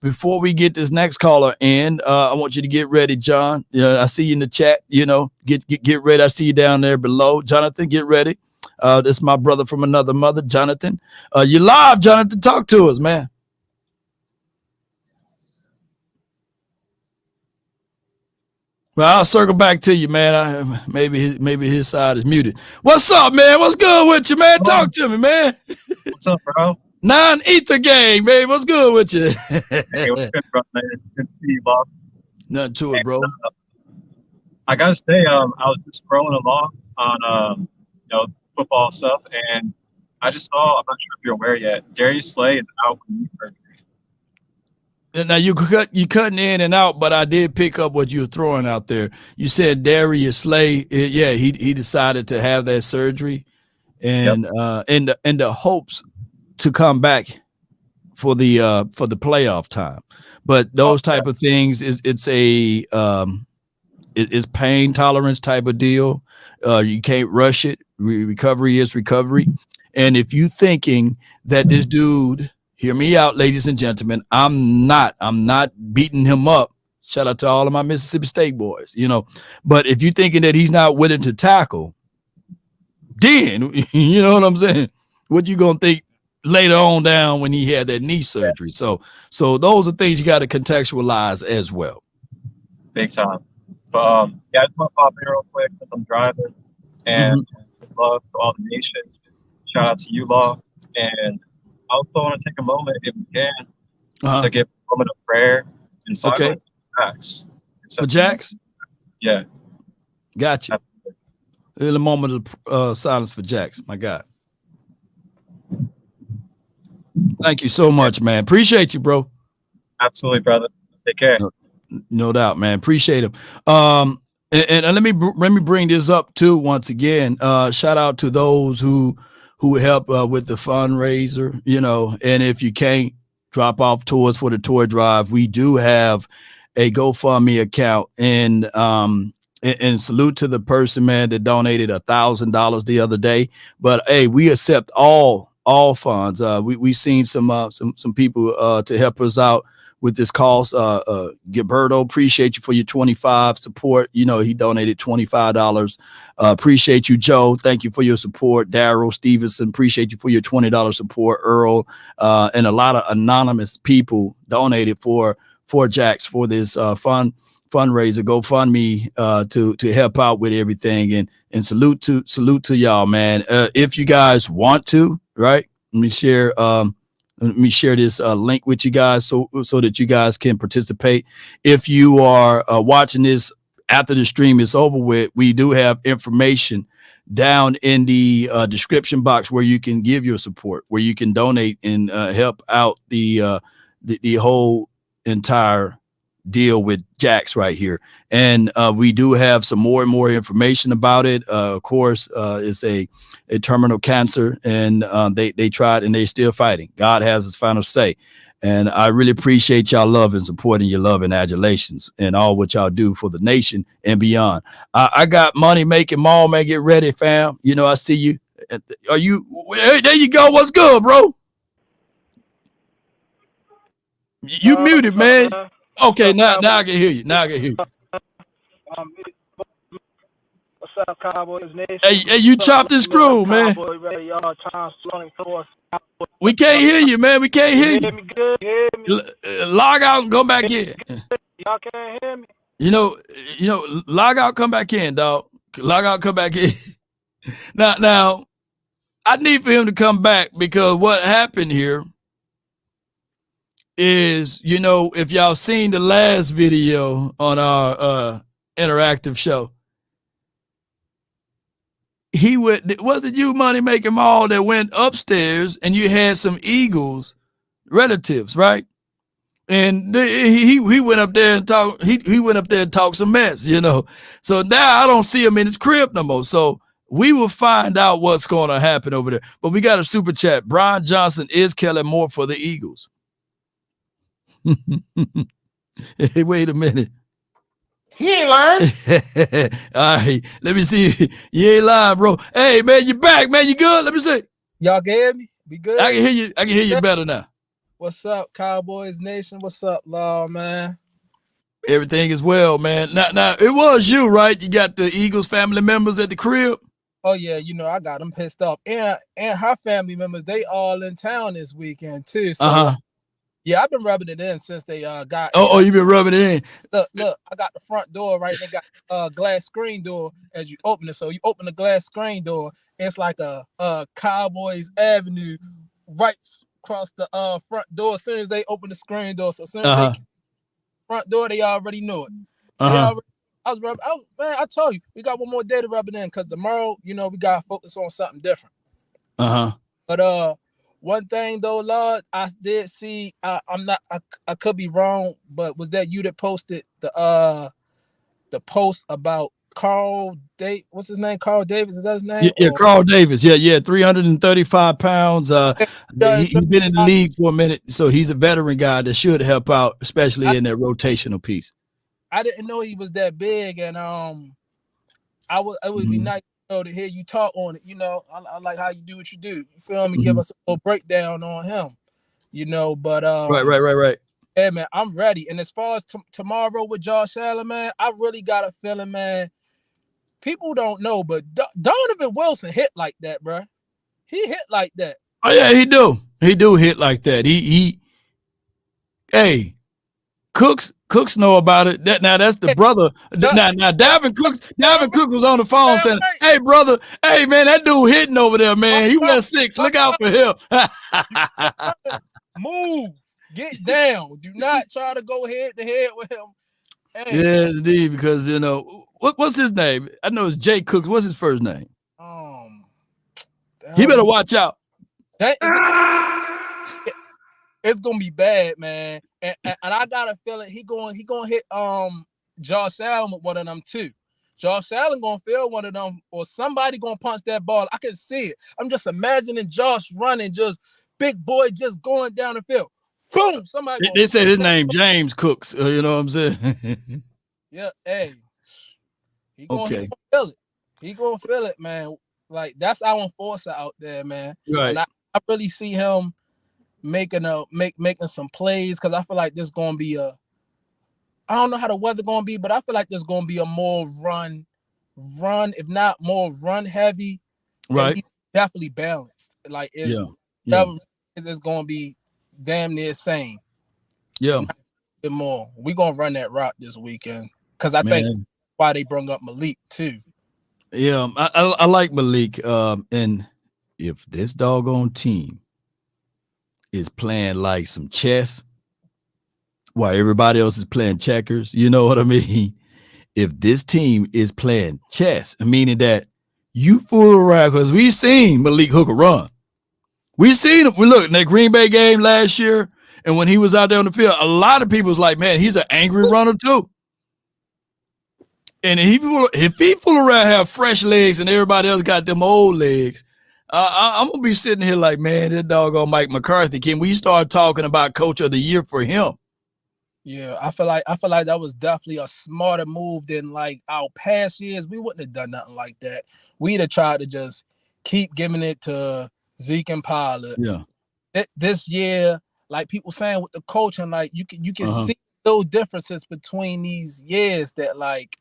Before we get this next caller in, I want you to get ready, John. I see you in the chat. Get ready. I see you down there below. Jonathan, get ready. This is my brother from another mother, Jonathan. You live, Jonathan. Talk to us, man. Well, I'll circle back to you, man. Maybe his side is muted. What's up, man? What's good with you, man? Talk to me, man. What's up, bro? Non-ether gang, man. What's good with you? Hey, what's good, bro, man? Good to see you, Bob. Nothing to it, bro. I gotta say, I was just scrolling along on football stuff, and I just saw. I'm not sure if you're aware yet. Darius Slay is out with knee surgery. Now you cutting in and out, but I did pick up what you were throwing out there. You said Darius Slay, yeah, he decided to have that surgery, and in the hopes to come back for the playoff time. But those type of things it's pain tolerance type of deal. You can't rush it. Recovery is recovery, and if you thinking that this dude. Hear me out, ladies and gentlemen. I'm not beating him up. Shout out to all of my Mississippi State boys, But if you're thinking that he's not willing to tackle, then you know what I'm saying? What you gonna think later on down when he had that knee surgery? So those are things you got to contextualize as well. Big time. But I just want to pop in real quick since I'm driving, and love to all the nation. Shout out to you, Law, and I also want to take a moment, if we can, to give a moment of prayer and silence for Jax. For Jax? Yeah. Gotcha. A little moment of silence for Jax, my God. Thank you so much, man. Appreciate you, bro. Absolutely, brother. Take care. No doubt, man. Appreciate him. And let me bring this up too once again. Shout out to those who help with the fundraiser, and if you can't drop off toys for the toy drive, we do have a GoFundMe account, and salute to the person, man, that donated $1,000 the other day. But hey, we accept all funds. We seen some people to help us out with this cause. Gilberto, appreciate you for your 25 support. He donated $25. Appreciate you, Joe. Thank you for your support. Daryl Stevenson, appreciate you for your $20 support. Earl, and a lot of anonymous people donated for Jax for this fundraiser, GoFundMe, to help out with everything. And salute to y'all, man. If you guys want to, right? Let me share this link with you guys so that you guys can participate. If you are watching this after the stream is over with, we do have information down in the description box where you can give your support, where you can donate and help out the whole entire deal with Jax right here. And we do have some more and more information about it. Of course, it's a terminal cancer, and they tried and they're still fighting. God has his final say. And I really appreciate y'all love and supporting your love and adulations and all what y'all do for the nation and beyond. I got money making mall, man. Get ready, fam. I see you. Are you? Hey, there you go. What's good, bro? You muted, man. Okay, now I can hear you. up, Cowboys Nation? Hey, you chopped and screwed, man. We can't hear you, man. We can't hear you. Hear me good? Hear me? Log out and come back in. Y'all can't hear me? You know, log out, come back in, dog. Log out, come back in. Now, I need for him to come back because what happened here is, if y'all seen the last video on our interactive show, was it you, Money Making Mall, that went upstairs and you had some Eagles relatives, right? And he went up there and talked. He went up there and talked some mess, So now I don't see him in his crib no more. So we will find out what's going to happen over there. But we got a super chat. Brian Johnson is Kellen Moore for the Eagles. Hey, wait a minute. He ain't lying. All right, let me see. You ain't lying, bro. Hey, man, you back, man. You good? Let me see. Y'all can hear me? Be good? I can hear you. I can hear you better now. What's up, Cowboys Nation? What's up, Law, man? Everything is well, man. Now, it was you, right? You got the Eagles family members at the crib? Oh, yeah. I got them pissed off. And her family members, they all in town this weekend, too. So, yeah, I've been rubbing it in since they got. Oh, you been rubbing it in. Look, I got the front door right. They got a glass screen door as you open it. So you open the glass screen door, it's like a Cowboys Avenue right across the front door. As soon as they open the screen door, so as soon as they front door, they already know it. I told you we got one more day to rub it in because tomorrow, we gotta focus on something different. But one thing though, Lord, I did see. I could be wrong, but was that you that posted the post about Carl what's his name? Carl Davis, is that his name? Yeah, Carl Davis. Yeah, 335 pounds. He's been in the league for a minute, so he's a veteran guy that should help out, especially in that rotational piece. I didn't know he was that big, and it would be nice to hear you talk on it. I like how you do what you do. You feel me? Give us a little breakdown on him. But right. Yeah, man, I'm ready. And as far as tomorrow with Josh Allen, man, I really got a feeling, man. People don't know, but Donovan Wilson hit like that, bro. He hit like that. Oh yeah, he do. He do hit like that. Hey, Cooks know about it. That's the brother. Now Dalvin Cook was on the phone saying, "Hey, brother, hey man, that dude hitting over there, man. He went 6. Look out for him." Move. Get down. Do not try to go head to head with him. Hey. Yeah, indeed, because what's his name? I know it's Jay Cooks. What's his first name? He better watch out. It's gonna be bad, man. And I got a feeling he gonna hit Josh Allen with one of them too. Josh Allen gonna feel one of them, or somebody gonna punch that ball. I can see it. I'm just imagining Josh running, just big boy, just going down the field. Boom! Somebody. They said his name James Cooks. You know what I'm saying? Yeah. Hey. He gonna feel it. He gonna feel it, man. Like that's our enforcer out there, man. Right. And I really see him making some plays because I feel like this gonna be I don't know how the weather gonna be, but I feel like there's gonna be a more run, if not more run heavy. Right. Definitely balanced. Like it's gonna be damn near same. Yeah. More. We're gonna run that route this weekend because I think why they brought up Malik too. Yeah, I like Malik. And if this doggone team is playing like some chess while everybody else is playing checkers, you know what I mean? If this team is playing chess, meaning that you fool around, because we seen Malik Hooker run. We seen him. We look in that Green Bay game last year, and when he was out there on the field, a lot of people was like, man, he's an angry runner too. And if he fool around, have fresh legs, and everybody else got them old legs, I'm gonna be sitting here like, man, that doggone Mike McCarthy. Can we start talking about Coach of the Year for him? Yeah, I feel like that was definitely a smarter move than like our past years. We wouldn't have done nothing like that. We'd have tried to just keep giving it to Zeke and Pollard. Yeah. This year, like people saying with the coaching, like you can see those differences between these years that like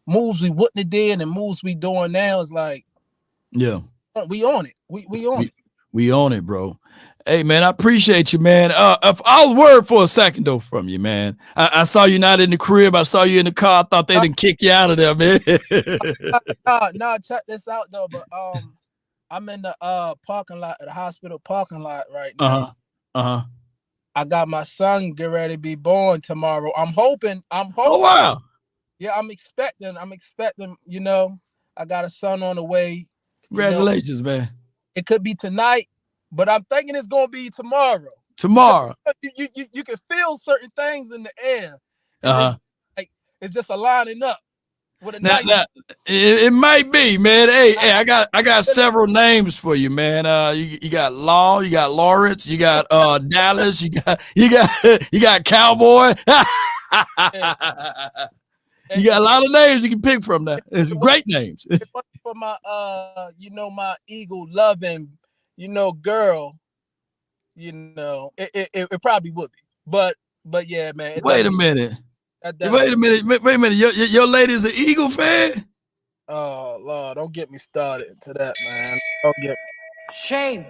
moves we wouldn't have did and moves we doing now is like, yeah, we on it. We on it. We own it, bro. Hey, man, I appreciate you, man. If I was worried for a second, though, from you, man. I saw you not in the crib. I saw you in the car. I thought they didn't kick you out of there, man. No, check this out, though. But I'm in the parking lot, at the hospital parking lot right now. I got my son get ready to be born tomorrow. I'm hoping. Oh, wow. Yeah, I'm expecting, you know, I got a son on the way. Congratulations, man. It could be tonight, but I'm thinking it's gonna be tomorrow. Tomorrow. You can feel certain things in the air. It's just aligning up with a nice. Now, it might be, man. Hey, I got several names for you, man. You got Law, you got Lawrence, you got Dallas, you got Cowboy. You got a lot of names you can pick from that. It's great names. For my my eagle loving, girl, it probably would be. But yeah, man. Wait a minute. Wait a minute. Your lady's an Eagle fan? Oh Lord, don't get me started into that, man. Don't get Shame.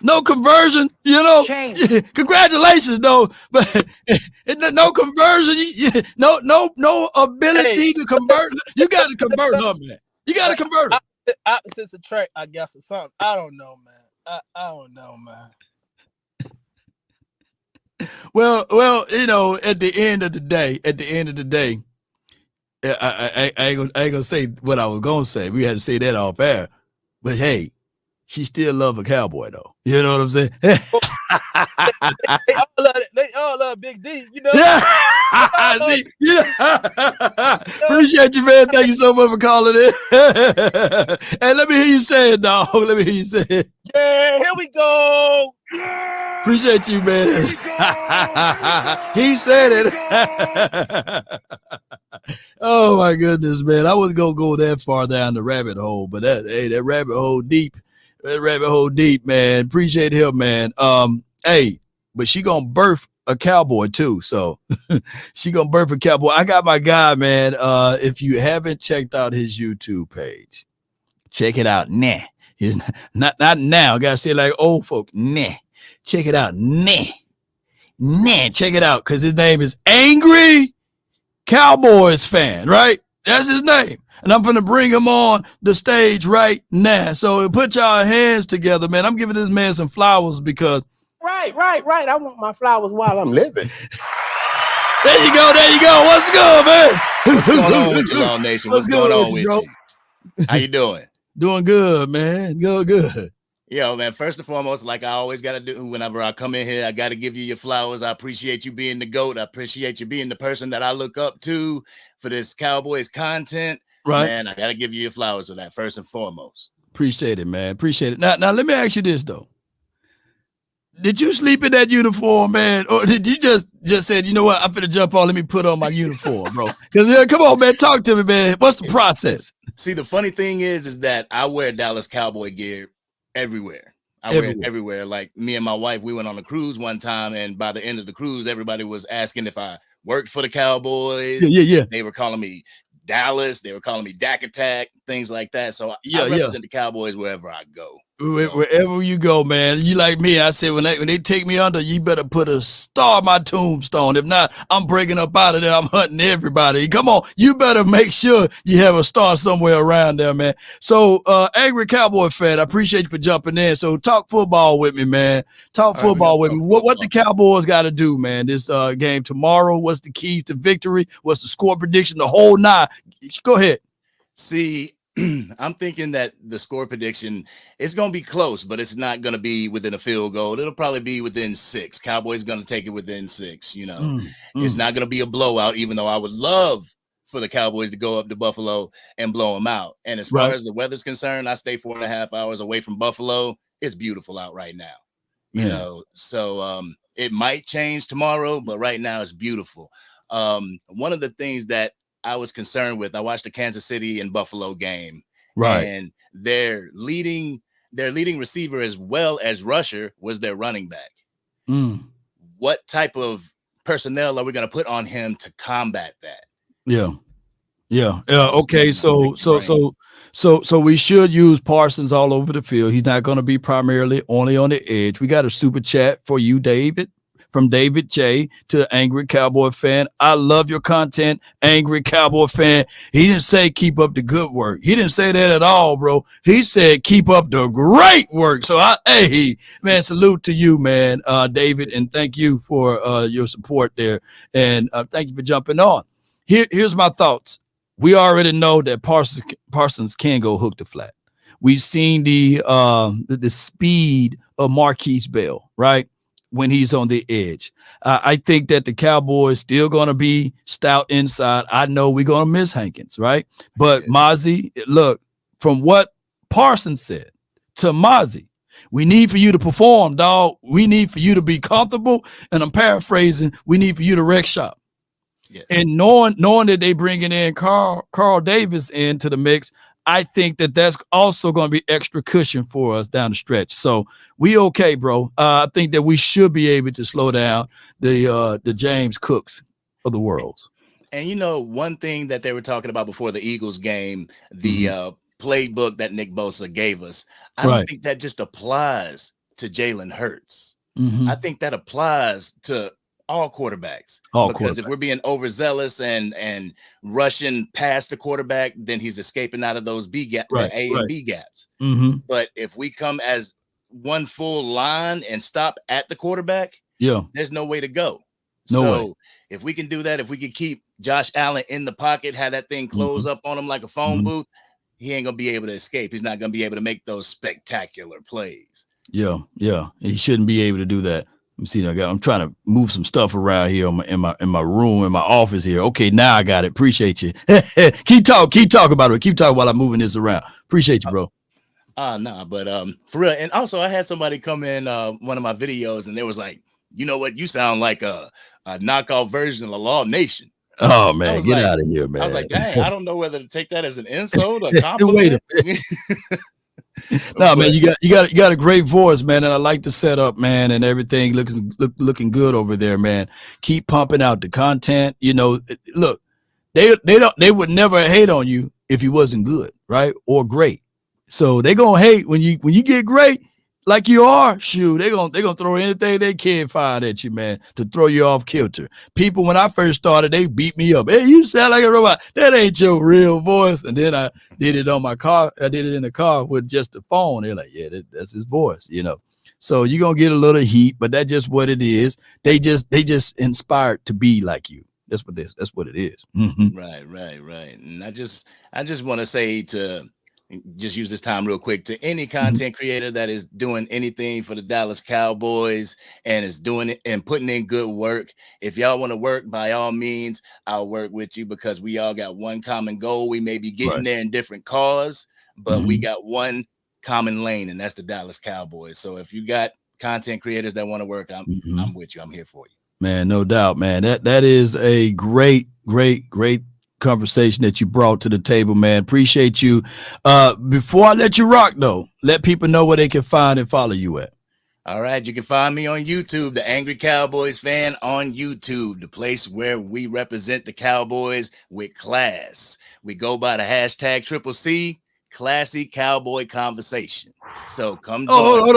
No conversion, Shame. Congratulations, though, but no conversion. No ability to convert. You got to convert her, man. You got to convert her. Opposites attract, I guess, or something. I don't know, man. I don't know, man. Well, at the end of the day, I ain't gonna say what I was gonna say. We had to say that off air. But hey, she still love a Cowboy, though. You know what I'm saying? they all love Big D, Yeah. See, appreciate you, man. Thank you so much for calling in. Hey, let me hear you say it, dog. Let me hear you say it. Yeah, here we go. Appreciate you, man. He said it. Oh my goodness, man. I wasn't gonna go that far down the rabbit hole, but that rabbit hole deep. That rabbit hole deep, man. Appreciate him, man. Hey, but she gonna birth a Cowboy too. So she gonna birth a Cowboy. I got my guy, man. If you haven't checked out his YouTube page, check it out. Nah. He's not now. I gotta say it like old folk. Nah. Check it out. Nah. Check it out. Cause his name is Angry Cowboys Fan, right? That's his name. And I'm going to bring him on the stage right now. So put y'all hands together, man. I'm giving this man some flowers because. Right. I want my flowers while I'm living. There you go. What's good, man? What's going on with you, Law Nation? What's going on with you? How you doing? Doing good, man. Good. Yo, man, first and foremost, like I always got to do whenever I come in here, I got to give you your flowers. I appreciate you being the GOAT. I appreciate you being the person that I look up to for this Cowboys content. Right. Man, I got to give you your flowers for that first and foremost. Appreciate it, man. Appreciate it. Now let me ask you this, though. Did you sleep in that uniform, man? Or did you just said, you know what, I'm finna jump on, let me put on my uniform, bro? Because come on, man, talk to me, man. What's the process? See, the funny thing is that I wear Dallas Cowboy gear everywhere. Wear it everywhere. Like me and my wife, we went on a cruise one time, and by the end of the cruise, everybody was asking if I worked for the Cowboys. Yeah. They were calling me Dallas. They were calling me Dak Attack, things like that. So I represent the Cowboys wherever I go. Wherever you go, man. You like me. I said when they take me under, you better put a star on my tombstone. If not, I'm breaking up out of there. I'm hunting everybody. Come on, you better make sure you have a star somewhere around there, man. So, Angry Cowboy Fan, I appreciate you for jumping in. So, talk football with me, man. Talk football with me. What the Cowboys got to do, man? This game tomorrow. What's the keys to victory? What's the score prediction? The whole nine. Go ahead. See, I'm thinking that the score prediction is going to be close, but it's not going to be within a field goal. It'll probably be within 6. Cowboys going to take it within 6. It's not going to be a blowout, even though I would love for the Cowboys to go up to Buffalo and blow them out. And as far as the weather's concerned, I stay 4.5 hours away from Buffalo. It's beautiful out right now, so it might change tomorrow, but right now it's beautiful. One of the things that I was concerned with, I watched the Kansas City and Buffalo game, right? And their leading receiver as well as rusher was their running back. Mm. What type of personnel are we going to put on him to combat that? Yeah. Yeah. Okay. So we should use Parsons all over the field. He's not going to be primarily only on the edge. We got a super chat for you, David, from David J to Angry Cowboy Fan. I love your content, Angry Cowboy Fan. He didn't say keep up the good work. He didn't say that at all, bro. He said keep up the great work. So hey, man, salute to you, man, David, and thank you for your support there, and thank you for jumping on. Here's my thoughts. We already know that Parsons can go hook to flat. We've seen the speed of Marquise Bell, right? When he's on the edge. I think that the Cowboys still going to be stout inside. I know we're going to miss Hankins, right? But Mozzie, look, from what Parsons said to Mozzie, we need for you to perform, dog. We need for you to be comfortable. And I'm paraphrasing, we need for you to wreck shop. Yes. And knowing that they bringing in Carl Davis into the mix, I think that that's also going to be extra cushion for us down the stretch. So we okay, bro. I think that we should be able to slow down the James Cooks of the world. And you know, one thing that they were talking about before the Eagles game, the playbook that Nick Bosa gave us, I don't think that just applies to Jalen Hurts. I think that applies to all quarterbacks. Because if we're being overzealous and rushing past the quarterback, then he's escaping out of those B gap, and B gaps. But if we come as one full line and stop at the quarterback, there's no way to go. So if we can do that, if we can keep Josh Allen in the pocket, have that thing close up on him like a phone booth, he ain't gonna be able to escape. He's not gonna be able to make those spectacular plays. Yeah, he shouldn't be able to do that. Let me see. I'm trying to move some stuff around here in my room, in my office here. Okay, now I got it. Appreciate you. keep talking about it. Keep talking while I'm moving this around. Appreciate you, bro. But for real. And also, I had somebody come in one of my videos, and they was like, "You know what? You sound like a knockoff version of the Law Nation." Oh man, get out of here, man. I was like, dang, I don't know whether to take that as an insult or compliment. No, man, you got a great voice, man, and I like the setup, man, and everything looking good over there, man. Keep pumping out the content. You know, look, they would never hate on you if you wasn't good, right, or great. So they gonna hate when you get great, like you are. Shoot, they gonna throw anything they can find at you, man, to throw you off kilter. People, when I first started, they beat me up. Hey, you sound like a robot. That ain't your real voice. And then I did it on my car. I did it in the car with just the phone. They're like, yeah, that's his voice, you know. So you're gonna get a little heat, but that's just what it is. They just inspired to be like you. That's what it is. Right. And I just want to say to just use this time real quick to any content creator that is doing anything for the Dallas Cowboys and is doing it and putting in good work. If y'all want to work, by all means, I'll work with you, because we all got one common goal. We may be getting there in different cause, but we got one common lane, and that's the Dallas Cowboys. So if you got content creators that want to work, I'm with you. I'm here for you. Man, no doubt, man. That is a great conversation that you brought to the table, man. Appreciate you. Before I let you rock, though, let people know where they can find and follow you at. All right, you can find me on YouTube, the Angry Cowboys Fan on YouTube, the place where we represent the Cowboys with class. We go by the hashtag CCC, Classy Cowboy Conversation. So come join.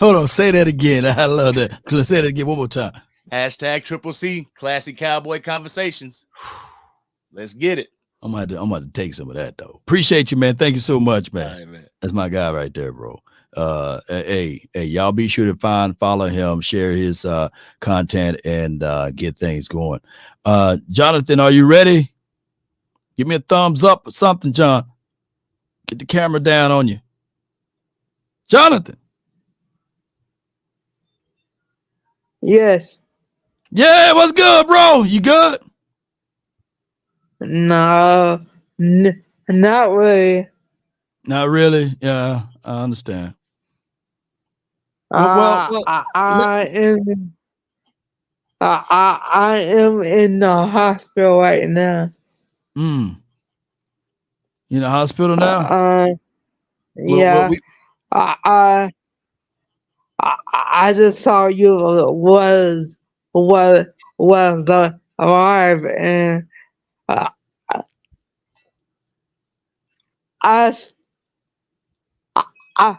Hold on. Say that again. I love that. Say that again one more time. Hashtag CCC, Classy Cowboy Conversations. Let's get it. I'm gonna take some of that, though. Appreciate you, man. Thank you so much, man. Right, man. That's my guy right there, bro. Hey, y'all be sure to follow him, share his content, and get things going. Jonathan, are you ready? Give me a thumbs up or something, John. Get the camera down on you. Jonathan. Yes. Yeah, what's good, bro? You good? No, not really. Not really. Yeah, I understand. I am in the hospital right now. You in the hospital now? Yeah. I just saw you was alive, and I, I, I,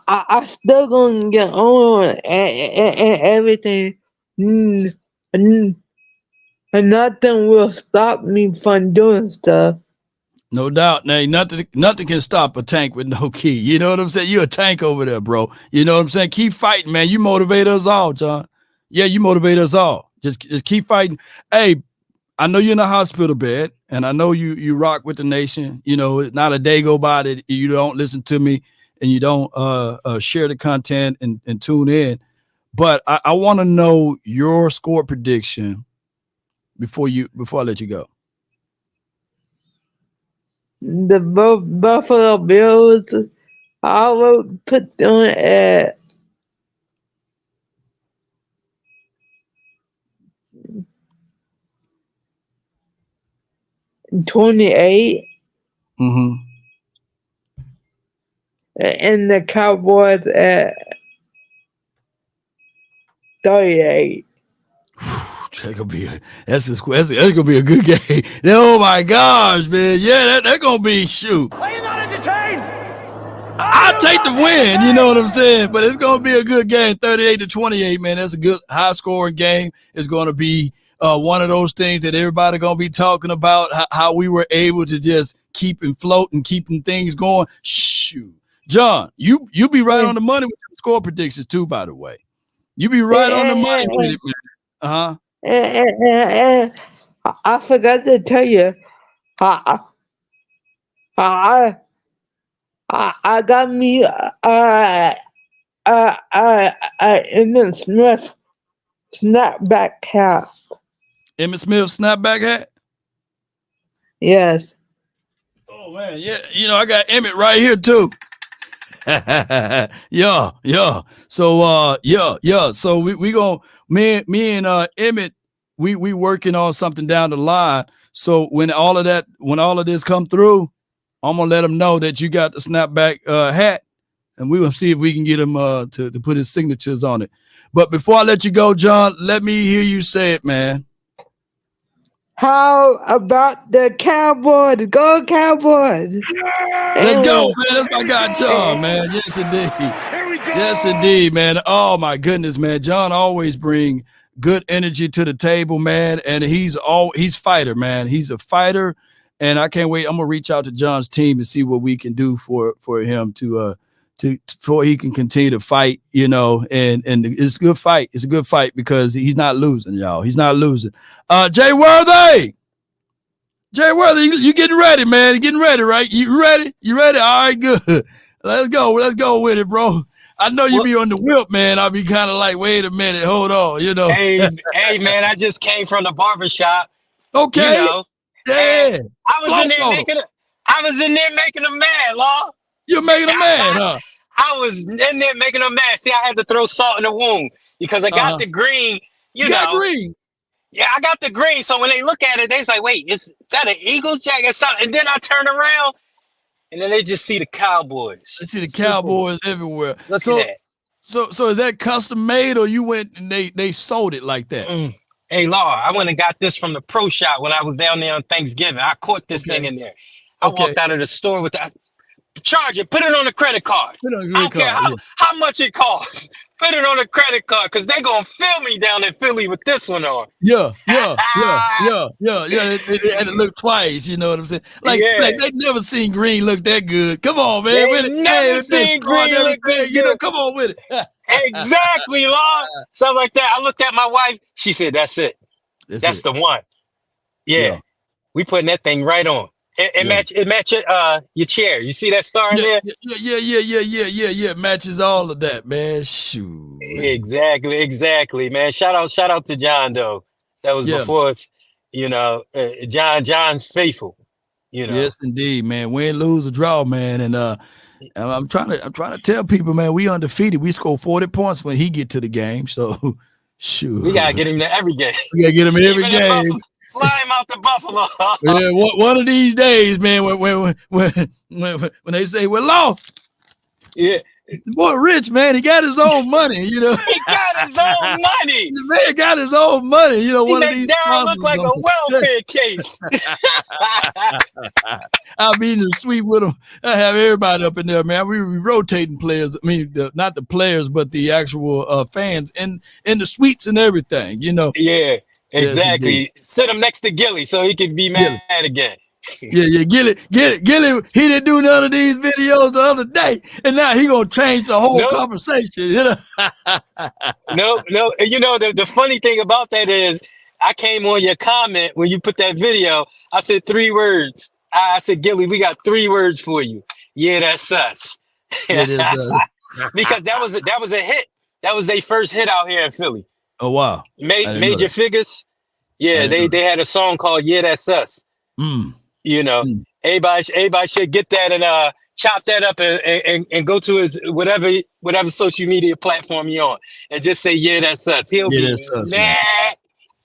I still gonna get on and everything. And nothing will stop me from doing stuff. No doubt. Now, nothing can stop a tank with no key. You know what I'm saying? You're a tank over there, bro. You know what I'm saying? Keep fighting, man. You motivate us all, John. Yeah, you motivate us all. Just keep fighting. Hey, I know you're in a hospital bed, and I know you rock with the nation. You know, not a day go by that you don't listen to me and you don't share the content and tune in. But I want to know your score prediction before I let you go. The Buffalo Bills, I will put them at 28. Mm-hmm. And the Cowboys at 38. That's gonna be a good game. Oh my gosh, man! Yeah, that's gonna be shoot. Are you not entertained? I'll take the win. You know what I'm saying? But it's gonna be a good game, 38-28, man. That's a good high scoring game. It's gonna be one of those things that everybody gonna be talking about. How we were able to just keep and float and keeping things going. Shoot, John, you be right on the money with the score predictions too. By the way, you be right on the money with it, man. Uh-huh. And I forgot to tell you, I got me Emmitt Smith snapback hat. Emmitt Smith snapback hat? Yes. Oh man, yeah. You know, I got Emmitt right here too. yeah. So yeah. So we gonna me and Emmitt, we working on something down the line. So when all of this come through, I'm gonna let him know that you got the snapback hat, and we will see if we can get him to put his signatures on it. But before I let you go, John, let me hear you say it, man. How about the Cowboys? Go Cowboys! Yeah! Let's go, man. That's my guy, John, man. Yes, indeed. Here we go. Yes, indeed, man. Oh my goodness, man. John always bring good energy to the table, man. And he's fighter, man. He's a fighter, and I can't wait. I'm gonna reach out to John's team and see what we can do for him to he can continue to fight, you know, and it's a good fight. It's a good fight because he's not losing, y'all. He's not losing. Jay Worthy, you getting ready, man? You getting ready, right? You ready? You ready? All right, good. Let's go with it, bro. I know you be on the whip, man. I'll be kind of like, wait a minute, hold on, you know. Hey, man, I just came from the barbershop. Okay. You know, yeah. I was in there making a man, Law. You're making a man, huh? I was in there making a man. See, I had to throw salt in the wound because I got the green. You know, green. Yeah, I got the green. So when they look at it, they're like, "Wait, is that an Eagles jacket?" And then I turn around, and then they just see the Cowboys. They see the Cowboys everywhere. Look at that. So is that custom made, or you went and they sold it like that? Hey, Law, I went and got this from the pro shop when I was down there on Thanksgiving. I caught this thing in there. I walked out of the store with that. Charge it. Put it on a credit card. I don't care how much it costs. Put it on a credit card because they're going to feel me down in Philly with this one on. Yeah. They had to look twice, you know what I'm saying? Like they never seen green look that good. Come on, man. They never seen green look that good. You know, come on with it. Exactly, Lord. Something like that. I looked at my wife. She said, that's it. That's the one. Yeah. We putting that thing right on. It match your chair. You see that star in there? Yeah. It matches all of that, man. Shoot. Exactly, man. Shout out to John though. That was before us. You know, John's faithful. You know. Yes, indeed, man. Win, lose, or draw, man. And I'm trying to tell people, man, we undefeated. We score 40 points when he get to the game. So, shoot. We gotta get him to every game. We gotta get him in every game. Fly him out to Buffalo. Yeah, one of these days, man, when they say we're lost. Yeah. Boy, rich man, he got his own money, you know. He got his own money. The man got his own money, you know. He One of made these Darren look like a welfare case. I'll be in the suite with him. I have everybody up in there, man. We rotating players. I mean, not the players, but the actual fans in the suites and everything, you know. Yeah, exactly. Yes, sit him next to Gilly so he can be mad again. Yeah, Gilly, he didn't do none of these videos the other day, and now he gonna change the whole conversation, you know. No, you know, the funny thing about that is I came on your comment when you put that video. I said 3 words. I said, Gilly, we got 3 words for you. Yeah, that's us. It is because that was a hit. That was their first hit out here in Philly. Oh wow. Major Figures. Yeah, they had a song called Yeah, That's Us. You know, everybody should get that and chop that up and go to his whatever social media platform you're on and just say, yeah, that's us. He'll be us, mad.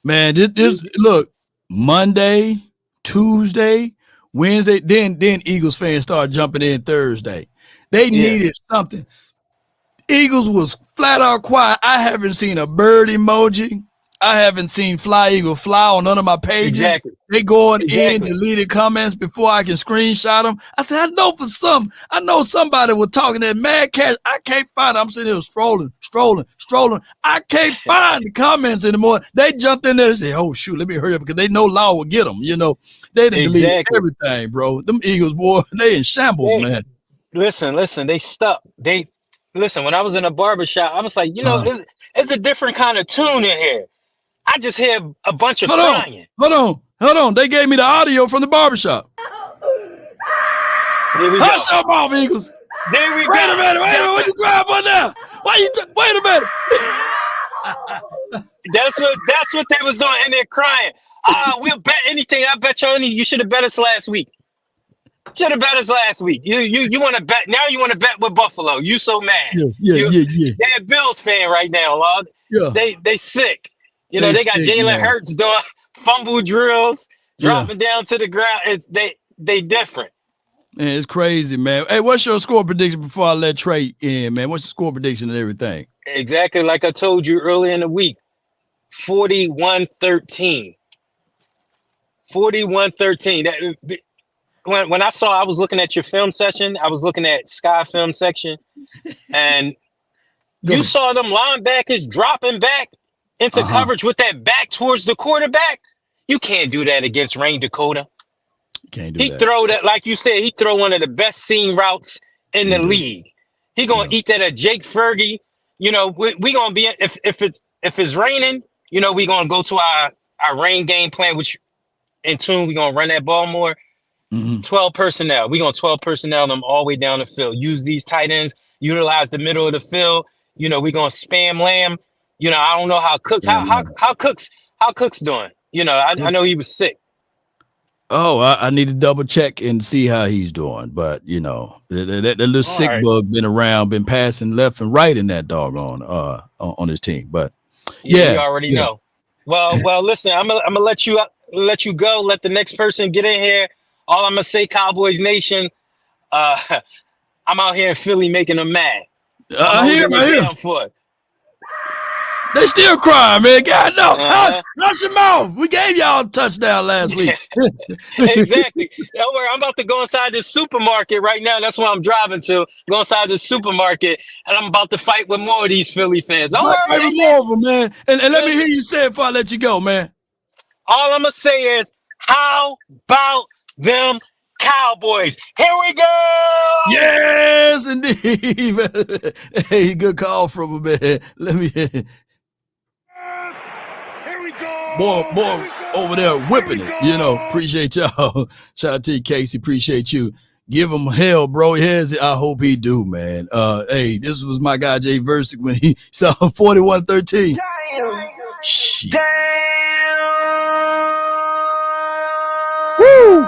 Man, this look, Monday, Tuesday, Wednesday, then Eagles fans started jumping in Thursday. They needed something. Eagles was flat out quiet. I haven't seen a bird emoji. I haven't seen Fly Eagle Fly on none of my pages. Exactly. They going in, deleted comments before I can screenshot them. I said, I know somebody was talking that mad cash. I can't find it. I'm sitting here strolling. I can't find the comments anymore. They jumped in there and said, oh, shoot, let me hurry up because they know law will get them. You know, they didn't delete everything, bro. Them Eagles, boy, they in shambles, man. Listen, they stuck. Listen, when I was in a barbershop, I was like, you know, it's a different kind of tune in here. I just hear a bunch of crying. Hold on. They gave me the audio from the barbershop. There we go. Hush up, off, Eagles. There we go. Wait a minute. What you crying for now? Wait a minute. That's what they was doing, and they're crying. We'll bet anything. I bet you should have bet us last week. Should have bet us last week. You want to bet now? You want to bet with Buffalo? You so mad? Yeah. They're a Bills fan right now, Lord. Yeah. They sick. You know, they got Jalen Hurts doing fumble drills, dropping down to the ground. They different. Man, it's crazy, man. Hey, what's your score prediction before I let Trey in, man? What's your score prediction and everything? Exactly like I told you earlier in the week. 41-13. 41-13. When I was looking at your film session, I was looking at Sky Film section, and you saw them linebackers dropping back into coverage with that back towards the quarterback. You can't do that against Rain Dakota. Can't do that. Throw that, like you said, he throw one of the best seam routes in the league. He gonna eat that at Jake Fergie. You know, we gonna be if it's raining, you know, we gonna go to our rain game plan, which in tune, we gonna run that ball more. 12 personnel. We gonna 12 personnel them all the way down the field. Use these tight ends, utilize the middle of the field. You know, we gonna spam Lamb. You know, I don't know how Cooks how Cooks doing. You know, I know he was sick. Oh, I need to double check and see how he's doing. But you know, that little sick bug been around, been passing left and right in that doggone on his team. But you already know. Well, listen, I'm gonna let you go. Let the next person get in here. All I'm gonna say, Cowboys Nation, I'm out here in Philly making them mad. I hear. They still crying, man. God, no. Hush your mouth. We gave y'all a touchdown last week. Exactly. Don't worry. I'm about to go inside this supermarket right now. That's where I'm driving to. Go inside this supermarket, and I'm about to fight with more of these Philly fans. Don't worry. Fight with more of them, man. And let me hear you say it before I let you go, man. All I'm going to say is, how about them Cowboys? Here we go. Yes, indeed. Hey, good call from him, man. Let me hear. Boy over there whipping it, you know. Appreciate y'all. Shout out to you, Casey. Appreciate you. Give him hell, bro. Yes, I hope he do, man. Hey, this was my guy Jay Versick when he saw 41-13. Damn. Shit. Damn. Woo!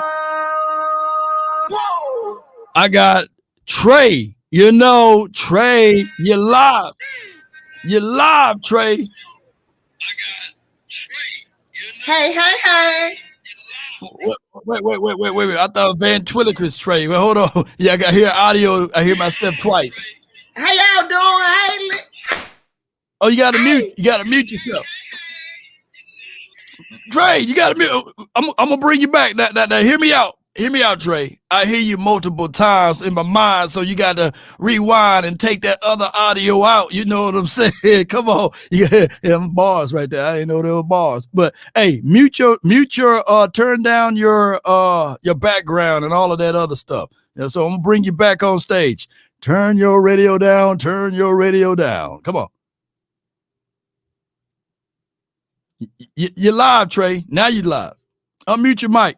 Whoa. I got Trey. You know, Trey, you're live. You're live, Trey. Hey. Wait. I thought Van Twilliker's Trey. Well, hold on. Yeah, I got here audio. I hear myself twice. How y'all doing? Hey, oh, you gotta mute. You gotta mute yourself. Trey, you gotta mute. I'm gonna bring you back. Now, hear me out. Hear me out, Trey. I hear you multiple times in my mind, so you got to rewind and take that other audio out. You know what I'm saying? Come on, yeah, bars right there. I didn't know there were bars, but hey, mute your, turn down your background and all of that other stuff. Yeah, so I'm gonna bring you back on stage. Turn your radio down. Turn your radio down. Come on. You're live, Trey. Now you're live. Unmute your mic.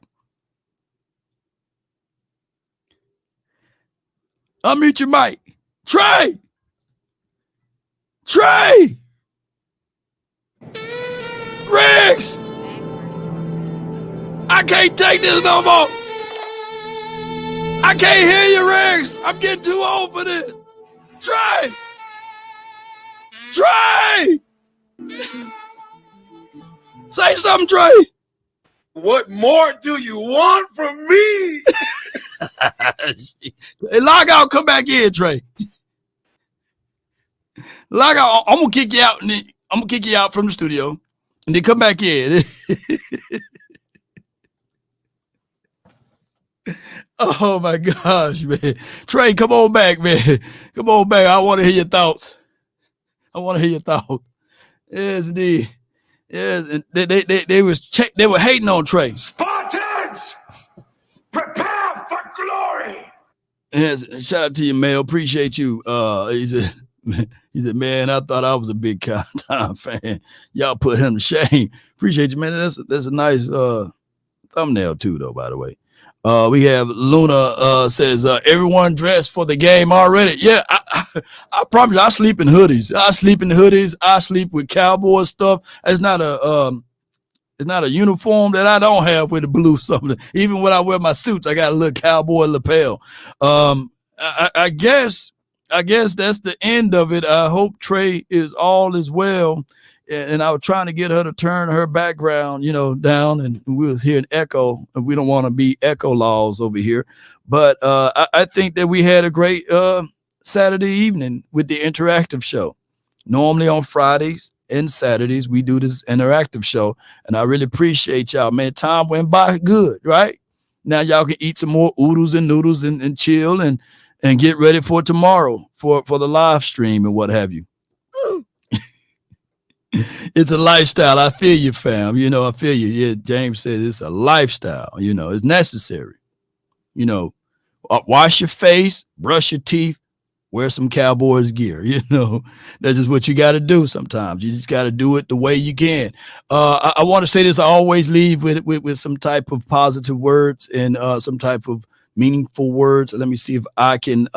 Unmute your mic. Trey! Trey! Riggs! I can't take this no more. I can't hear you, Riggs. I'm getting too old for this. Trey! Trey! Say something, Trey. What more do you want from me? Hey, log out, come back in, Trey. Log out. I'm gonna kick you out, and then I'm gonna kick you out from the studio, and then come back in. Oh my gosh, man. Trey, come on back, man. Come on back. I want to hear your thoughts. Yes, indeed. Yes, and they were hating on Trey. Spartans, prepare for glory. Yes, shout out to you, Mel. Appreciate you. He said, man, I thought I was a big time fan. Y'all put him to shame. Appreciate you, man. That's a nice thumbnail too, though, by the way. We have Luna says, everyone dressed for the game already. Yeah, I promise you, I sleep in hoodies. I sleep with Cowboy stuff. It's not a uniform that I don't have with the blue something. Even when I wear my suits, I got a little Cowboy lapel. I guess that's the end of it. I hope Trey is all is well. And I was trying to get her to turn her background, down, and we was hearing echo, and we don't want to be echo laws over here. But I think that we had a great Saturday evening with the interactive show. Normally on Fridays and Saturdays, we do this interactive show, and I really appreciate y'all, man. Time went by good, right? Now y'all can eat some more oodles and noodles and chill and get ready for tomorrow for the live stream and what have you. It's a lifestyle. I feel you, fam. I feel you. Yeah, James says it's a lifestyle. It's necessary. Wash your face, brush your teeth, wear some Cowboys gear. That's just what you got to do sometimes. You just got to do it the way you can. I want to say this. I always leave with some type of positive words and some type of meaningful words. Let me see if I can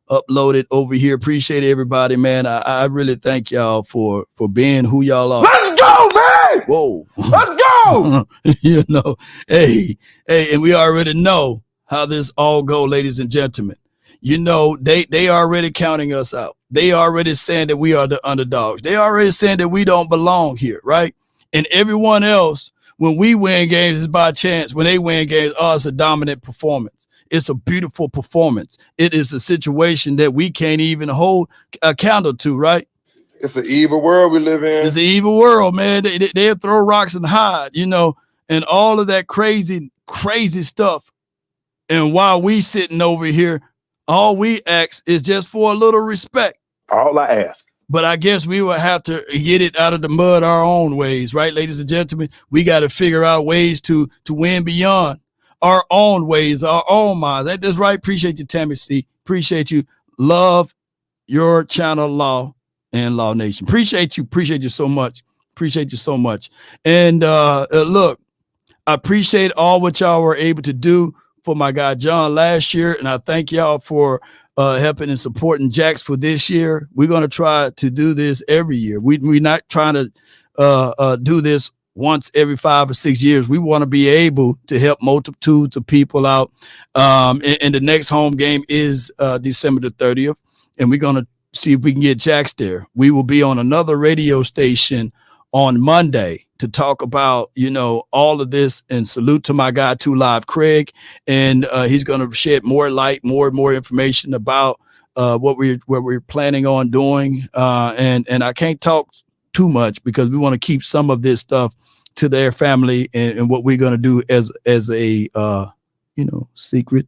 upload it over here. Appreciate everybody, man. I really thank y'all for being who y'all are. Let's go, man. Whoa. Let's go. Hey, and we already know how this all go, ladies and gentlemen. They already counting us out. They already saying that we are the underdogs. They already saying that we don't belong here, right? And everyone else, when we win games, is by chance. When they win games, it's a dominant performance. It's a beautiful performance. It is a situation that we can't even hold a candle to, right? It's an evil world we live in. It's an evil world, man. They'll throw rocks and hide, and all of that crazy stuff. And while we sitting over here, all we ask is just for a little respect. All I ask. But I guess we will have to get it out of the mud our own ways, right, ladies and gentlemen? We got to figure out ways to win beyond our own ways, our own minds. That's right. Appreciate you, Tammy C. Appreciate you. Love your channel, Law and Law Nation. Appreciate you. Appreciate you so much. Appreciate you so much. And look, I appreciate all what y'all were able to do for my guy John last year, and I thank y'all for helping and supporting Jax for this year. We're going to try to do this every year. We're not trying to do this once every 5 or 6 years. We want to be able to help multitudes of people out. And the next home game is December the 30th, and we're going to see if we can get Jax there. We will be on another radio station on Monday to talk about, all of this, and salute to my guy, 2 Live Craig. And he's going to shed more light, more and more information about what we're planning on doing. And I can't talk too much because we want to keep some of this stuff to their family and what we're going to do as a secret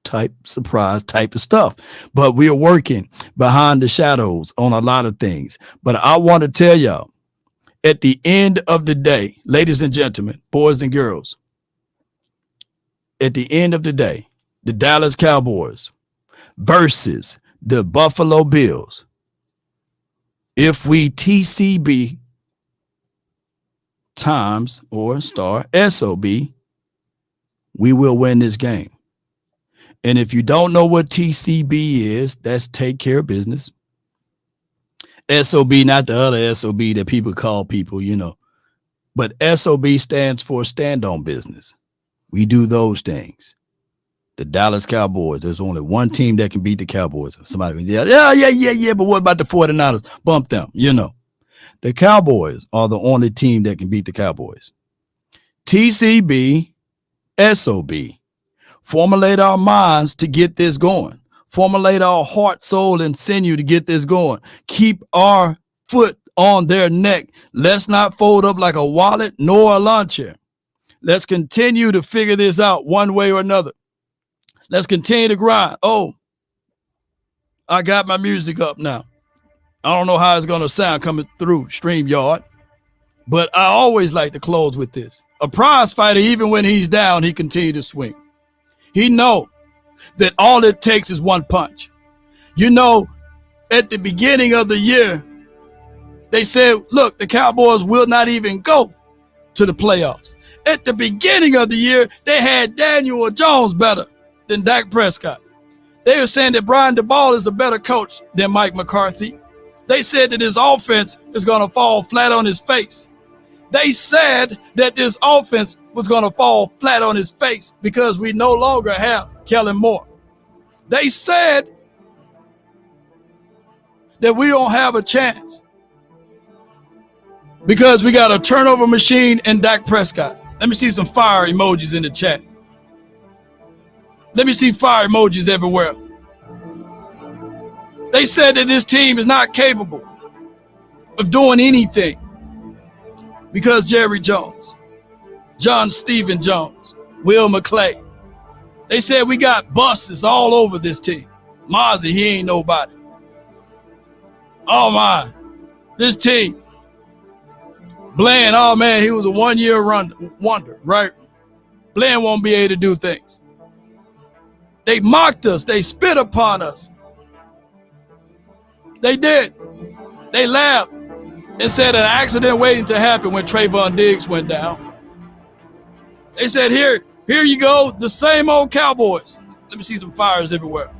type surprise type of stuff. But we are working behind the shadows on a lot of things. But I want to tell y'all, at the end of the day, ladies and gentlemen, boys and girls, at the end of the day, the Dallas Cowboys versus the Buffalo Bills. If we TCB times or star SOB, we will win this game. And if you don't know what TCB is, that's take care of business. SOB, not the other SOB that people call people, but SOB stands for stand on business. We do those things. The Dallas Cowboys, there's only one team that can beat the Cowboys. Somebody can yell, yeah, but what about the 49ers? Bump them, The Cowboys are the only team that can beat the Cowboys. TCB, SOB. Formulate our minds to get this going. Formulate our heart, soul, and sinew to get this going. Keep our foot on their neck. Let's not fold up like a wallet nor a lawn chair. Let's continue to figure this out one way or another. Let's continue to grind. Oh, I got my music up now. I don't know how it's going to sound coming through StreamYard, but I always like to close with this. A prize fighter, even when he's down, he continues to swing. He knows that all it takes is one punch. At the beginning of the year, they said, look, the Cowboys will not even go to the playoffs. At the beginning of the year, they had Daniel Jones better than Dak Prescott. They were saying that Brian DeBall is a better coach than Mike McCarthy. They said that his offense is going to fall flat on his face. They said that this offense was going to fall flat on his face because we no longer have Kellen Moore. They said that we don't have a chance because we got a turnover machine and Dak Prescott. Let me see some fire emojis in the chat. Let me see fire emojis everywhere. They said that this team is not capable of doing anything because Jerry Jones, John Stephen Jones, Will McClay. They said we got buses all over this team. Mozzie, he ain't nobody. Oh my, this team. Bland, oh man, he was a one-year wonder, right? Bland won't be able to do things. They mocked us. They spit upon us. They did. They laughed and said an accident waiting to happen when Trayvon Diggs went down. They said, here you go, the same old Cowboys. Let me see some fires everywhere.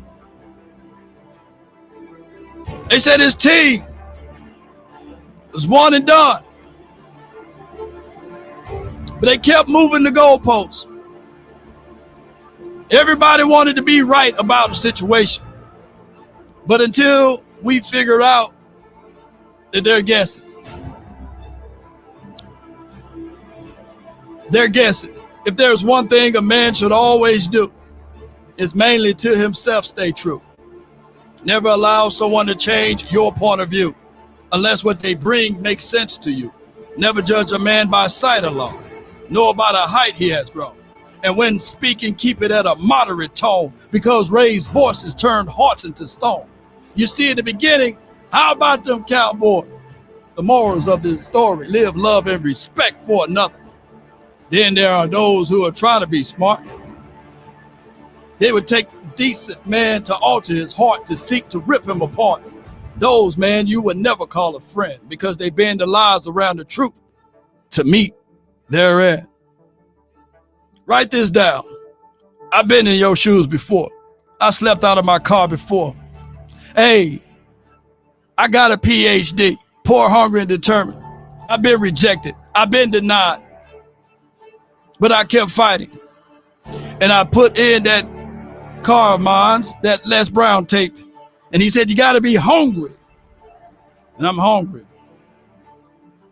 They said his team was one and done. But they kept moving the goalposts. Everybody wanted to be right about the situation. But until we figured out that they're guessing. They're guessing. If there's one thing a man should always do, it's mainly to himself stay true. Never allow someone to change your point of view unless what they bring makes sense to you. Never judge a man by sight alone, nor by the height he has grown. And when speaking, keep it at a moderate tone, because raised voices turn hearts into stone. You see, in the beginning, how about them Cowboys? The morals of this story: live, love, and respect for another. Then there are those who are trying to be smart. They would take a decent man to alter his heart to seek to rip him apart. Those, man, you would never call a friend because they bend the lies around the truth to meet their end. Write this down. I've been in your shoes before. I slept out of my car before. Hey, I got a PhD, poor, hungry, and determined. I've been rejected. I've been denied. But I kept fighting. And I put in that car of mine, that Les Brown tape. And he said, you got to be hungry. And I'm hungry.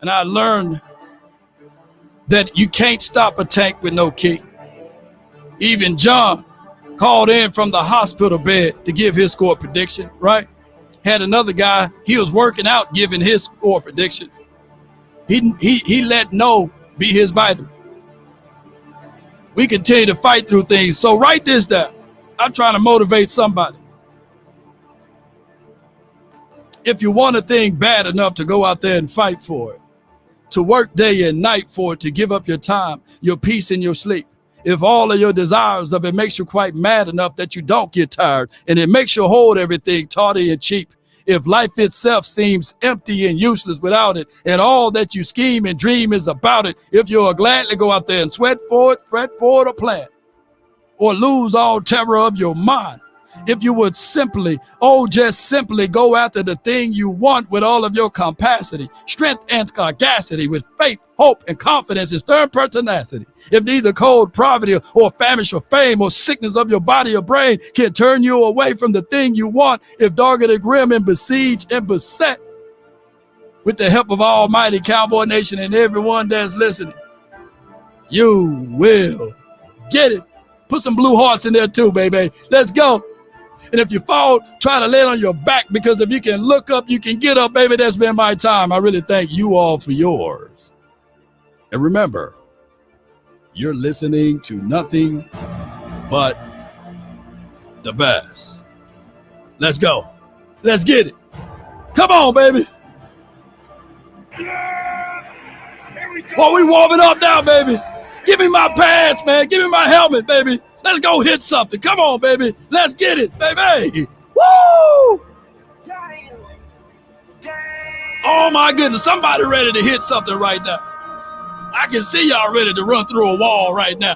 And I learned that you can't stop a tank with no key. Even John called in from the hospital bed to give his score prediction, right? Had another guy, he was working out giving his score prediction. He let no be his vitamin. We continue to fight through things. So write this down. I'm trying to motivate somebody. If you want a thing bad enough to go out there and fight for it, to work day and night for it, to give up your time, your peace, and your sleep, if all of your desires of it makes you quite mad enough that you don't get tired, and it makes you hold everything tawdry and cheap, if life itself seems empty and useless without it, and all that you scheme and dream is about it, if you'll gladly go out there and sweat for it, fret for it, or plan, or lose all terror of your mind, if you would simply, just simply go after the thing you want with all of your capacity, strength, and sagacity, with faith, hope, and confidence, and stern pertinacity. If neither cold poverty or famish or fame or sickness of your body or brain can turn you away from the thing you want, if dogged and grim and besieged and beset, with the help of Almighty Cowboy Nation and everyone that's listening, you will get it. Put some blue hearts in there too, baby. Let's go. And if you fall, try to lay on your back, because if you can look up, you can get up, baby. That's been my time. I really thank you all for yours. And remember, you're listening to nothing but the best. Let's go. Let's get it. Come on, baby. While we warming up now, baby. Give me my pads, man. Give me my helmet, baby. Let's go hit something. Come on, baby. Let's get it, baby. Woo! Oh, my goodness. Somebody ready to hit something right now. I can see y'all ready to run through a wall right now.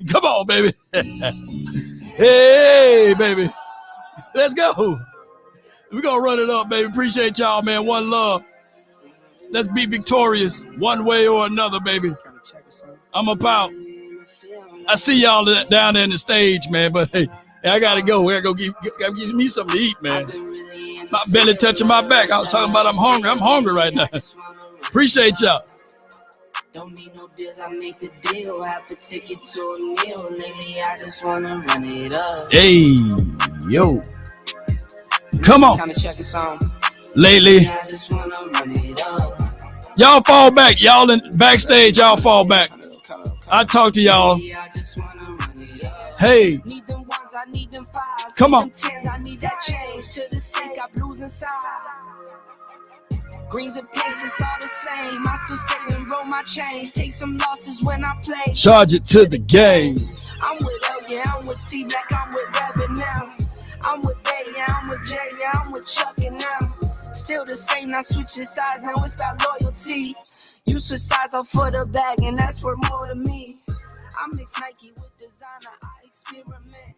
Come on, baby. Hey, baby. Let's go. We're going to run it up, baby. Appreciate y'all, man. One love. Let's be victorious one way or another, baby. I'm about. I see y'all down there in the stage, man, but hey, I gotta go. I gotta give me something to eat, man. My belly touching my back. I was talking about I'm hungry. I'm hungry right now. Appreciate y'all. Don't need no deals, I make the deal. Have to take it to a meal. Lately, I just wanna run it up. Hey, yo. Come on. Lately. I just wanna run it up. Y'all fall back. Y'all in backstage, y'all fall back. I talk to y'all. Hey. Come on. I need that change to the safe, got blues inside. Greens and pinks, it's all the same. I still stay and roll my change. Take some losses when I play. Charge it to the game. I'm with L, yeah, I'm with T Black, I'm with Rabbit now. I'm with A, yeah, I'm with J, yeah, I'm with Chuck and now. Still the same, not switching sides, now it's about loyalty. You switch sides off for the bag, and that's worth more to me. I mix Nike with designer, I experiment.